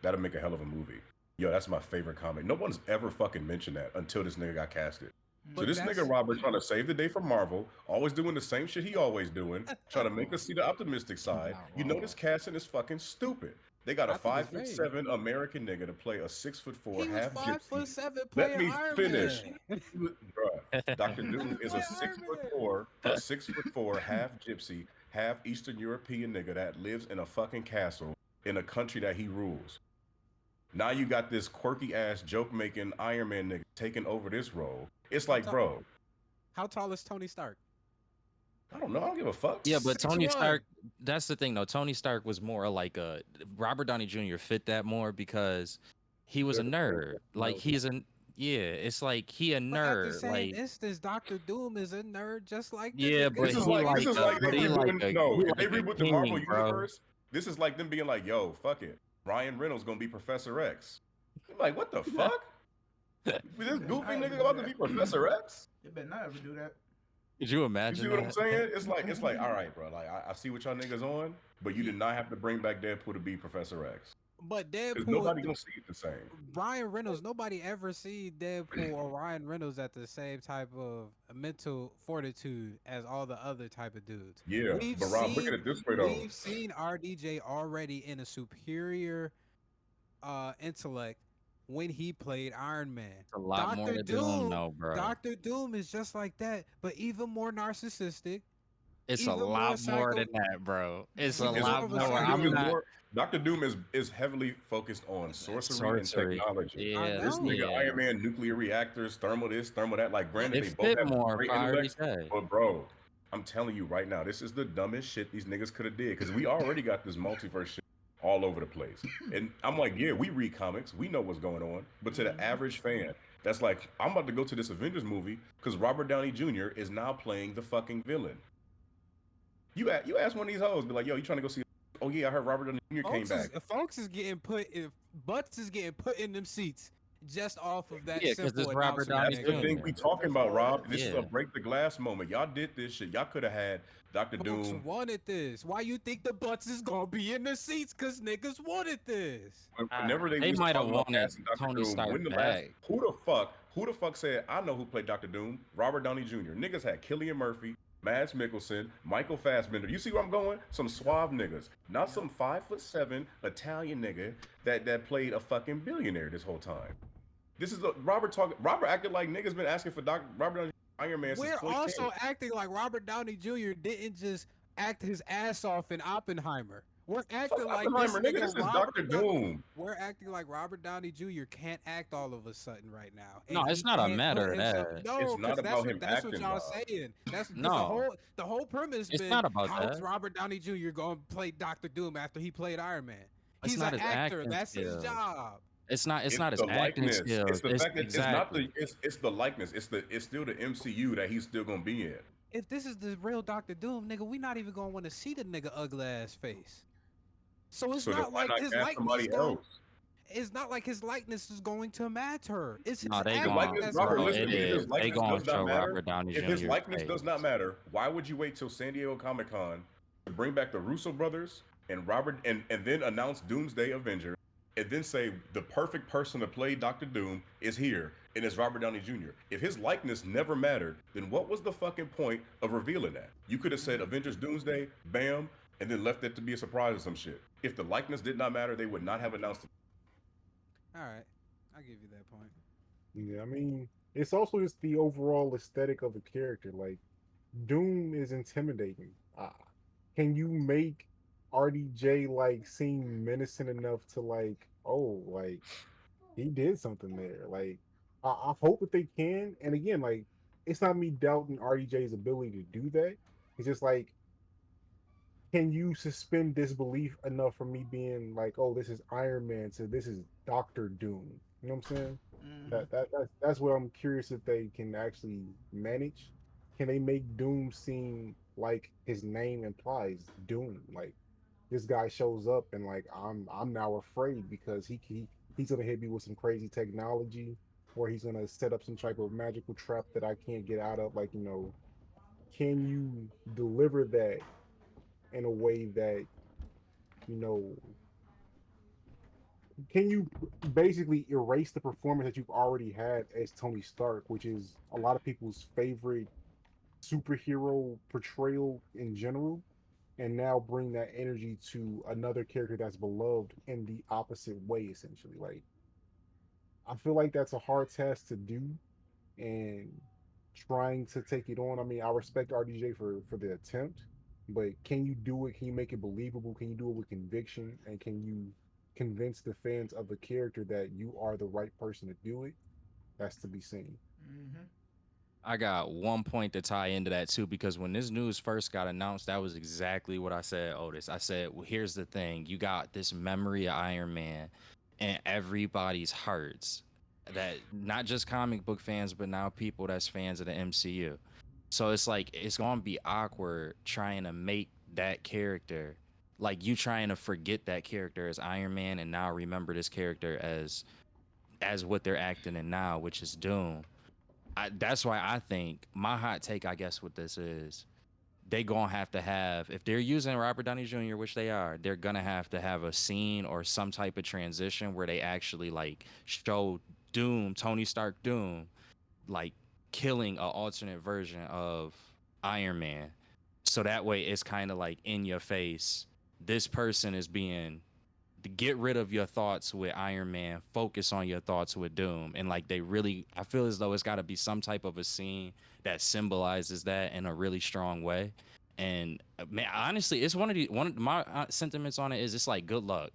that'll make a hell of a movie. Yo, that's my favorite comic. No one's ever fucking mentioned that until this nigga got casted. So But this that's nigga Robert trying to save the day for Marvel, always doing the same shit he always doing, trying to make us see the optimistic side. Not You know wrong. this casting is fucking stupid. They got a I think it's great. 5'7" American nigga to play a 6'4" He was half gypsy. 5'7" Let playing me Iron finish. Man. Bruh, Dr. Doom is a Playing Iron Man. 6'4", half gypsy, half Eastern European nigga that lives in a fucking castle in a country that he rules. Now you got this quirky ass joke making Iron Man nigga taking over this role. It's like, bro, How tall is Tony Stark? I don't know. I don't give a fuck. Yeah, but Tony 6'1". Stark, that's the thing though. Tony Stark was more like a Robert Downey Jr. fit that more because he was a Better play nerd. Like personality. he's a yeah. It's like he a But at the nerd. same Like instance, Doctor Doom is a nerd just like the yeah, niggas but This is on like the this is like they but he like rebooting. a No, he if they like a reboot the Marvel king, bro. universe, this is like them being like, "Yo, fuck it, Ryan Reynolds gonna be Professor X." I'm like, what the fuck? This They better goofy not ever nigga do about to be that. Professor X? They better not ever do that. Could you You see imagine what I'm that? saying? It's like, all right, bro. Like I see what y'all niggas on, but you did not have to bring back Deadpool to be Professor X. But Because Deadpool, nobody gonna see it the same. Ryan Reynolds, nobody ever see Deadpool or Ryan Reynolds at the same type of mental fortitude as all the other type of dudes. Yeah, We've but Rob, look at seen it this way though. we've seen RDJ already in a superior intellect when he played Iron Man. It's a lot more to Doom, though, bro. Doctor Doom is just like that, but even more narcissistic. It's a even more lot more psycho- than that, bro. It's a even It's, more lot of a more. Doctor psycho- Doom I'm is not more. Doctor Doom is heavily focused on sorcery and sorcery. technology. I Yeah, This know. nigga yeah. Iron Man, nuclear reactors, thermal this, thermal that. Like, granted, It they both fit have more great for intellects, RDJ. but bro, I'm telling you right now, this is the dumbest shit these niggas could have did because we already got this multiverse shit all over the place. And I'm like, yeah, we read comics, we know what's going on, but to the average fan, that's like, I'm about to go to this Avengers movie because Robert Downey Jr. is now playing the fucking villain. You ask one of these hoes, be like, yo, you trying to go see? Oh yeah, I heard Robert Downey Jr. came back. Folks is getting put if butts is getting put in them seats just off of that Yeah, 'cause simple it's Robert announcement. Downey That's the nigga. thing Jr. we talking about, Rob. This is a Yeah. break the glass moment. Y'all did this shit. Y'all could have had Doctor Folks Doom. wanted this. Why you think the butts is gonna be in the seats? Cause niggas wanted this. Whenever they They was might have talking about wanted casting Doctor Tony Doom, Stark when the last back. who the fuck said I know who played Doctor Doom? Robert Downey Jr. Niggas had Cillian Murphy, Mads Mikkelsen, Michael Fassbender. You see where I'm going? Some suave niggas, not some 5'7" Italian nigga that played a fucking billionaire this whole time. This is Robert acted like niggas been asking for Robert Downey Iron Man since We're 2010. also acting like Robert Downey Jr. didn't just act his ass off in Oppenheimer. We're acting Fuck like Oppenheimer, this nigga. nigga This is Robert Doctor Dow- Doom. We're acting like Robert Downey Jr. can't act all of a sudden right now. No, and it's he not a can't matter put of himself- that. No, It's not because about him that's what acting, y'all Rob. saying. That's because No. the whole premise It's been not about how is that. Robert Downey Jr. going to play Doctor Doom after he played Iron Man? It's He's not an his actor. acting That's his skills. job. It's not his the acting likeness. skills. It's the fact that exactly. it's the likeness. It's still the MCU that he's still gonna be in. If this is the real Doctor Doom, nigga, we not even going to want to see the nigga ugly ass face. So it's So then not why like not his cast likeness somebody going. else? It's not like his likeness is going to matter. It's his No, they His acting going, likeness, that's Robert, bro. going listen It to me. If to. his is. They likeness going does to not show matter, Robert Downey if his Jr.'s likeness does face. not matter, why would you wait till San Diego Comic Con to bring back the Russo brothers and Robert and then announce Doomsday Avenger and then say the perfect person to play Doctor Doom is here and it's Robert Downey Jr. If his likeness never mattered, then what was the fucking point of revealing that? You could have said Avengers Doomsday, bam, and then left it to be a surprise or some shit. If the likeness did not matter, they would not have announced it. All right, I'll give you that point. Yeah, I mean, it's also just the overall aesthetic of the character. Like, Doom is intimidating. Can you make RDJ like seem menacing enough to like, oh, like he did something there? Like, I hope that they can. And again, like, it's not me doubting RDJ's ability to do that. It's just like, can you suspend disbelief enough for me being like, oh, this is Iron Man, so this is Doctor Doom. You know what I'm saying? That's what I'm curious if they can actually manage. Can they make Doom seem like his name implies Doom? Like this guy shows up and like I'm now afraid because he's gonna hit me with some crazy technology, or he's gonna set up some type of magical trap that I can't get out of. Like, can you deliver that in a way that, you know, can you basically erase the performance that you've already had as Tony Stark, which is a lot of people's favorite superhero portrayal in general, and now bring that energy to another character that's beloved in the opposite way, essentially? Like, I feel like that's a hard task to do, and trying to take it on. I mean, I respect RDJ for the attempt, but can you do it? Can you make it believable? Can you do it with conviction? And can you convince the fans of the character that you are the right person to do it? That's to be seen. I got one point to tie into that too, because when this news first got announced, that was exactly what I said, Otis. I said, well, here's the thing. You got this memory of Iron Man. in everybody's hearts. That not just comic book fans, but now people that's fans of the MCU. So it's like it's gonna be awkward trying to make that character, like you trying to forget that character as Iron Man and now remember this character as what they're acting in now, which is Doom. That's why I think my hot take, I guess, what this is, they gonna have to have, if they're using Robert Downey Jr., which they are, they're gonna have to have a scene or some type of transition where they actually like show Doom, Tony Stark Doom, like killing an alternate version of Iron Man. So that way it's kind of like in your face. This person is being to get rid of your thoughts with Iron Man, focus on your thoughts with Doom. And like they really, I feel as though it's got to be some type of a scene that symbolizes that in a really strong way. And man, honestly, it's one of my sentiments on it is it's like good luck.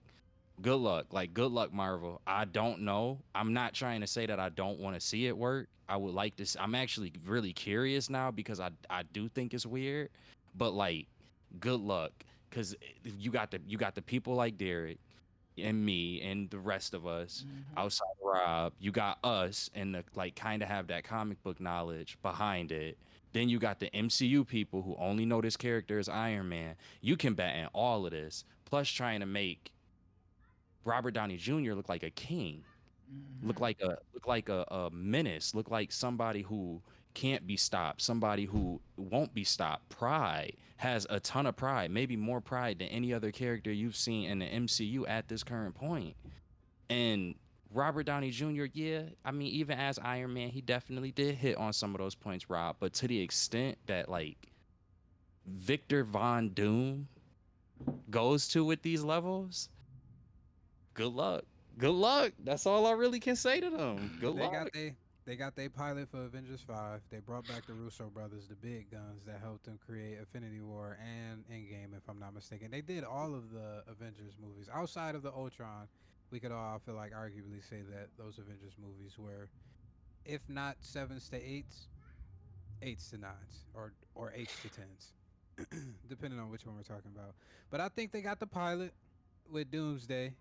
Good luck. Like good luck, Marvel. I don't know. I'm not trying to say that I don't want to see it work. I would like to I'm actually really curious now because I do think it's weird. But like good luck cuz you got the people like Derek and me and the rest of us outside of Rob. You got us and the like kind of have that comic book knowledge behind it. Then you got the MCU people who only know this character as Iron Man. You can bet in all of this. Plus trying to make Robert Downey Jr. look like a king, look like a menace, look like somebody who can't be stopped, somebody who won't be stopped. Pride has a ton of pride, maybe more pride than any other character you've seen in the MCU at this current point. And Robert Downey Jr., yeah, I mean, even as Iron Man, he definitely did hit on some of those points, Rob. But to the extent that like Victor Von Doom goes to with these levels, good luck. Good luck. That's all I really can say to them. Good They luck. got they got their pilot for Avengers 5. They brought back the Russo brothers, the big guns that helped them create Infinity War and Endgame, if I'm not mistaken. They did all of the Avengers movies outside of the Ultron. We could all, I feel like, arguably say that those Avengers movies were, if not sevens to eights, eights to nines, or eights to tens, depending on which one we're talking about. But I think they got the pilot with Doomsday.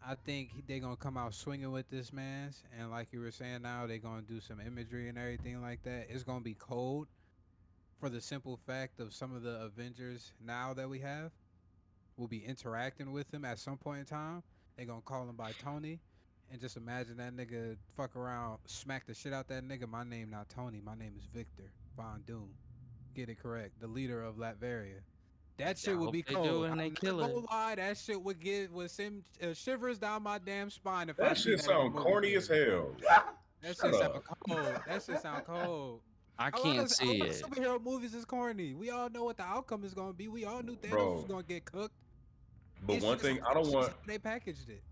I think they gonna come out swinging with this man's, and like you were saying, now they gonna do some imagery and everything like that. It's gonna be cold for the simple fact of some of the Avengers now that we have will be interacting with him at some point in time. They gonna call him by Tony, and just imagine that nigga fuck around, smack the shit out that nigga. My name not Tony, my name is Victor Von Doom. Get it correct. The leader of Latveria. That shit I would hope be they do cold. and they I'm kill not it. gonna lie, that shit would send shivers down my damn spine if I That seen shit that in the sound movie corny as theater. hell. That Shut shit sound up. cold. That shit sound cold. I A lot can't of see it. superhero movies is corny. We all know what the outcome is gonna be. We all knew Thanos was Bro. gonna get cooked. But It's one just, thing I don't it's just want, how they packaged it.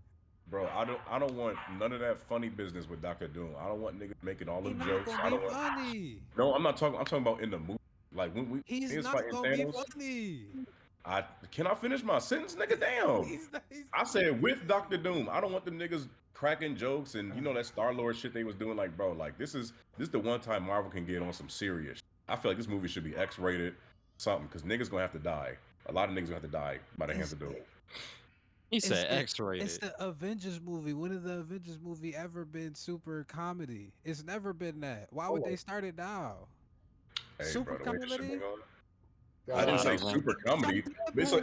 bro, I don't want none of that funny business with Doctor Doom. I don't want niggas making all He's them not jokes. gonna I be don't want. funny. No, I'm talking about in the movie. Like when He's he was not fighting gonna be Thanos. funny. I can I finish my sentence, nigga? Damn. He's I said with Doctor Doom. I don't want them niggas cracking jokes and you know that Star Lord shit they was doing. Like, bro, like this is the one time Marvel can get on some serious. Shit. I feel like this movie should be X-rated, something, because niggas gonna have to die. A lot of niggas gonna have to die by the hands of Doom. He It's said the X-rated. it's the Avengers movie. When has the Avengers movie ever been super comedy? It's never been that. Why would they start it now? Hey, Super bro, the way this shit comedy? been going. A I didn't lot say of them. super comedy. But Deadpool. It's a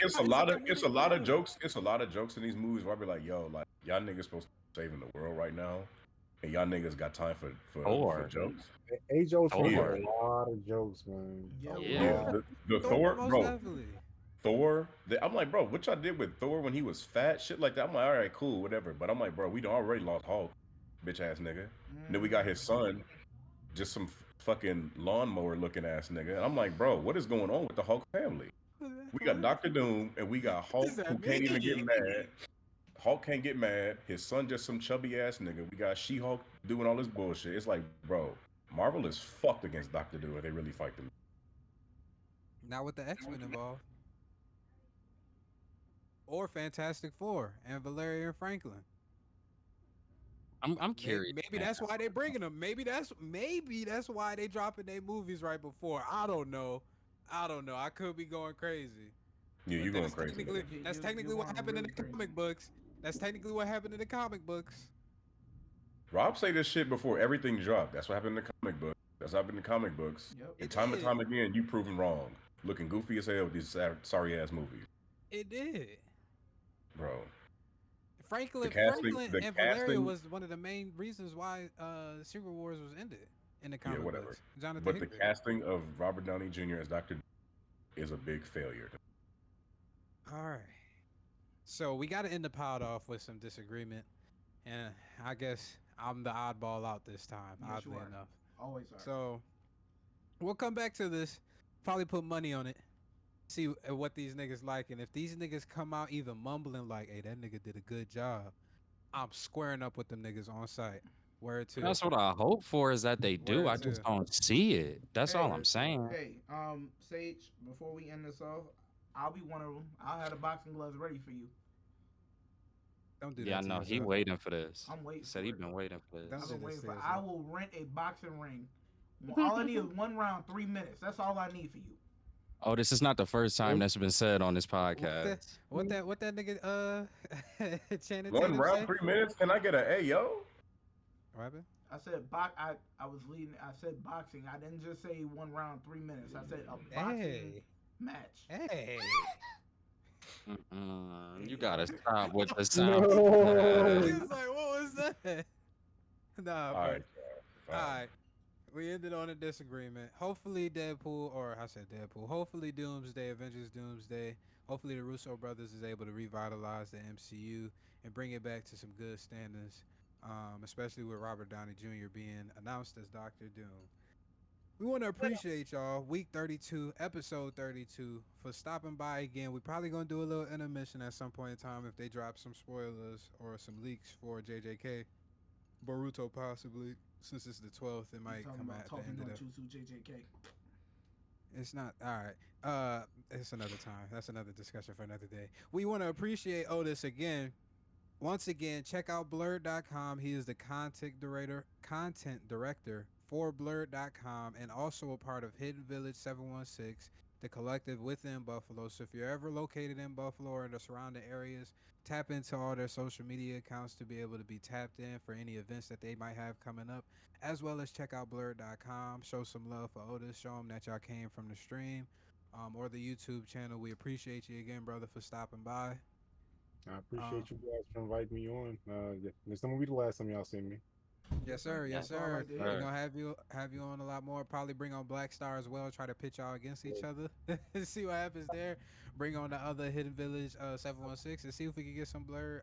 It's a lot of comedy film. jokes. It's a lot of jokes in these movies where I be like, yo, like y'all niggas supposed to be saving the world right now, and y'all niggas got time for Thor. jokes. Age old Thor. had a lot of jokes, man. Yeah, Yeah. The Thor, Thor, most bro, definitely. Thor. I'm like, bro, what y'all did with Thor when he was fat, shit like that. I'm like, all right, cool, whatever. But I'm like, bro, we done already lost Hulk, bitch ass nigga. And then we got his son, just some fucking lawnmower looking ass nigga. And I'm like, bro, what is going on with the Hulk family? We got Doctor Doom and we got Hulk does that who can't even get mean? mad. Hulk can't get mad. His son just some chubby ass nigga. We got She-Hulk doing all this bullshit. It's like, bro, Marvel is fucked against Doctor Doom if they really fight them. Not with the X-Men involved. Or Fantastic Four and Valerian Franklin. I'm curious. Maybe man. that's why they bringing them. Maybe that's why they dropping their movies right before. I don't know. I could be going crazy. Yeah, But you going that's crazy. technically nigga. that's You technically what going happened in really the crazy. comic books. That's technically what happened in the comic books. Rob say this shit before everything dropped. That's what happened in the comic book. That's what happened in the comic books. Yep. And It time and did. time again, you proven wrong. Looking goofy as hell with these sorry ass movies, It did. bro. The casting, Franklin the and Valeria casting, was one of the main reasons why Secret Wars was ended in the yeah, comic whatever. books. Jonathan But the Hickman. casting of Robert Downey Jr. as Doctor is a big failure. All right. So we got to end the pod off with some disagreement, and I guess I'm the oddball out this time. Yes, you Oddly are. enough. Always are. So we'll come back to this. Probably put money on it. See what these niggas like, and if these niggas come out even mumbling like, "Hey, that nigga did a good job," I'm squaring up with them niggas on site. Word to. That's what I hope for is that they do. I Word just to. don't see it. That's all Hey, I'm saying. hey, Sage. Before we end this off, I'll be one of them. I'll have the boxing gloves ready for you. Don't do Yeah, I that to know he yourself. waiting for this. I'm He waiting said for he it. been waiting for Don't I've this. do been this waiting to for. I yourself. will rent a boxing ring. All I need is one round, 3 minutes. That's all I need for you. Oh, this is not the first time Nope. that's been said on this What podcast. what that nigga Channing One Tatum round, say? 3 minutes. Can I get a yo? What happened? I said I was leading. I said boxing. I didn't just say 1 round, 3 minutes. I said a boxing Hey, match. hey. You gotta stop with the sound. No. He was like, what was that? Nah, All but right, all fine. right. We ended on a disagreement. Hopefully Deadpool, or I said Deadpool. Hopefully Doomsday, Avengers Doomsday. Hopefully the Russo brothers is able to revitalize the MCU and bring it back to some good standards. Especially with Robert Downey Jr. being announced as Doctor Doom. We want to appreciate y'all, week 32, episode 32, for stopping by again. We're probably going to do a little intermission at some point in time if they drop some spoilers or some leaks for JJK. Boruto possibly, since it's the 12th, it You might talking come about at the talking end no of the... Jutsu JJK? It's not, all right. It's another time. That's another discussion for another day. We want to appreciate Otis again. Once again, check out blurred.com. He is the content director for blurred.com and also a part of Hidden Village 716, the collective within Buffalo. So if you're ever located in Buffalo or in the surrounding areas, tap into all their social media accounts to be able to be tapped in for any events that they might have coming up, as well as check out blurred.com. Show some love for Otis. Show him that y'all came from the stream or the YouTube channel. We appreciate you again, brother, for stopping by. I Uh, appreciate you guys for inviting me on. Yeah, this not gonna be the last time y'all see me. Yes, sir. Yes, That's all I sir. like to We're hear. gonna have you on a lot more. Probably bring on Black Star as well. Try to pitch y'all against each other. See what happens there. Bring on the other Hidden Village 716 and see if we can get some some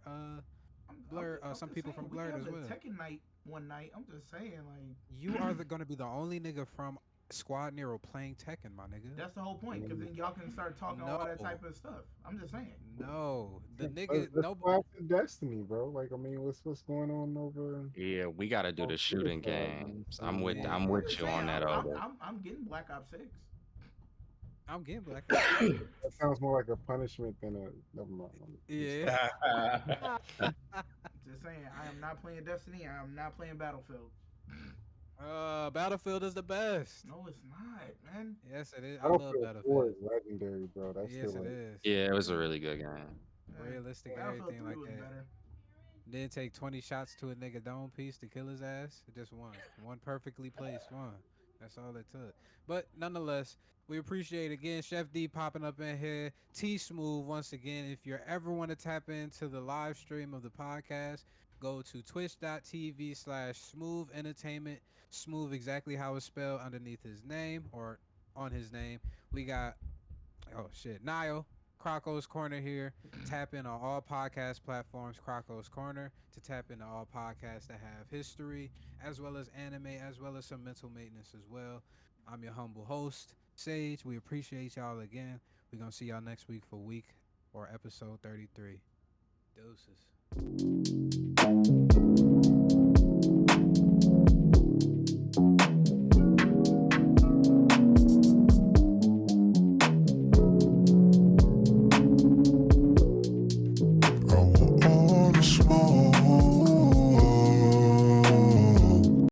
just people saying, from we can Blurred have as the well. Tekken night one night. I'm just saying, like, You are gonna be the only nigga from Squad Nero playing Tekken, my nigga. that's the whole point. Because then y'all can start talking all that No, type of stuff. I'm just saying. no, the nigga, Let's no. go after Destiny, bro. Like, I mean, what's going on over? Yeah, we gotta do the shooting games. I'm with Yeah. I'm I'm with just you saying. on that, I'm Otis. I'm I'm getting Black Ops 6. I'm getting Black Ops 6. That sounds more like a punishment than a. Never mind. Yeah. Just saying. I am not playing Destiny. I am not playing Battlefield. Battlefield is the best. No, it's not, man. Yes, it is. I love Battlefield 4 Battlefield. is legendary, bro. That's Yes, still it like. is. Yeah, it was a really good game. Realistic and Battlefield everything 3 like was that. better. Didn't take 20 shots to a nigga dome piece to kill his ass. It just one. One perfectly placed one. That's all it took. But nonetheless, we appreciate again Chef D popping up in here. T Smooth once again. If you ever want to tap into the live stream of the podcast, go to twitch.tv/smooth entertainment. Smooth exactly how it's spelled underneath his name or on his name. We got Nile, Croco's Corner here. Tap in on all podcast platforms, Croco's Corner, to tap into all podcasts that have history, as well as anime, as well as some mental maintenance as well. I'm your humble host, Sage. We appreciate y'all again. We're going to see y'all next week for week or episode 33. Deuces.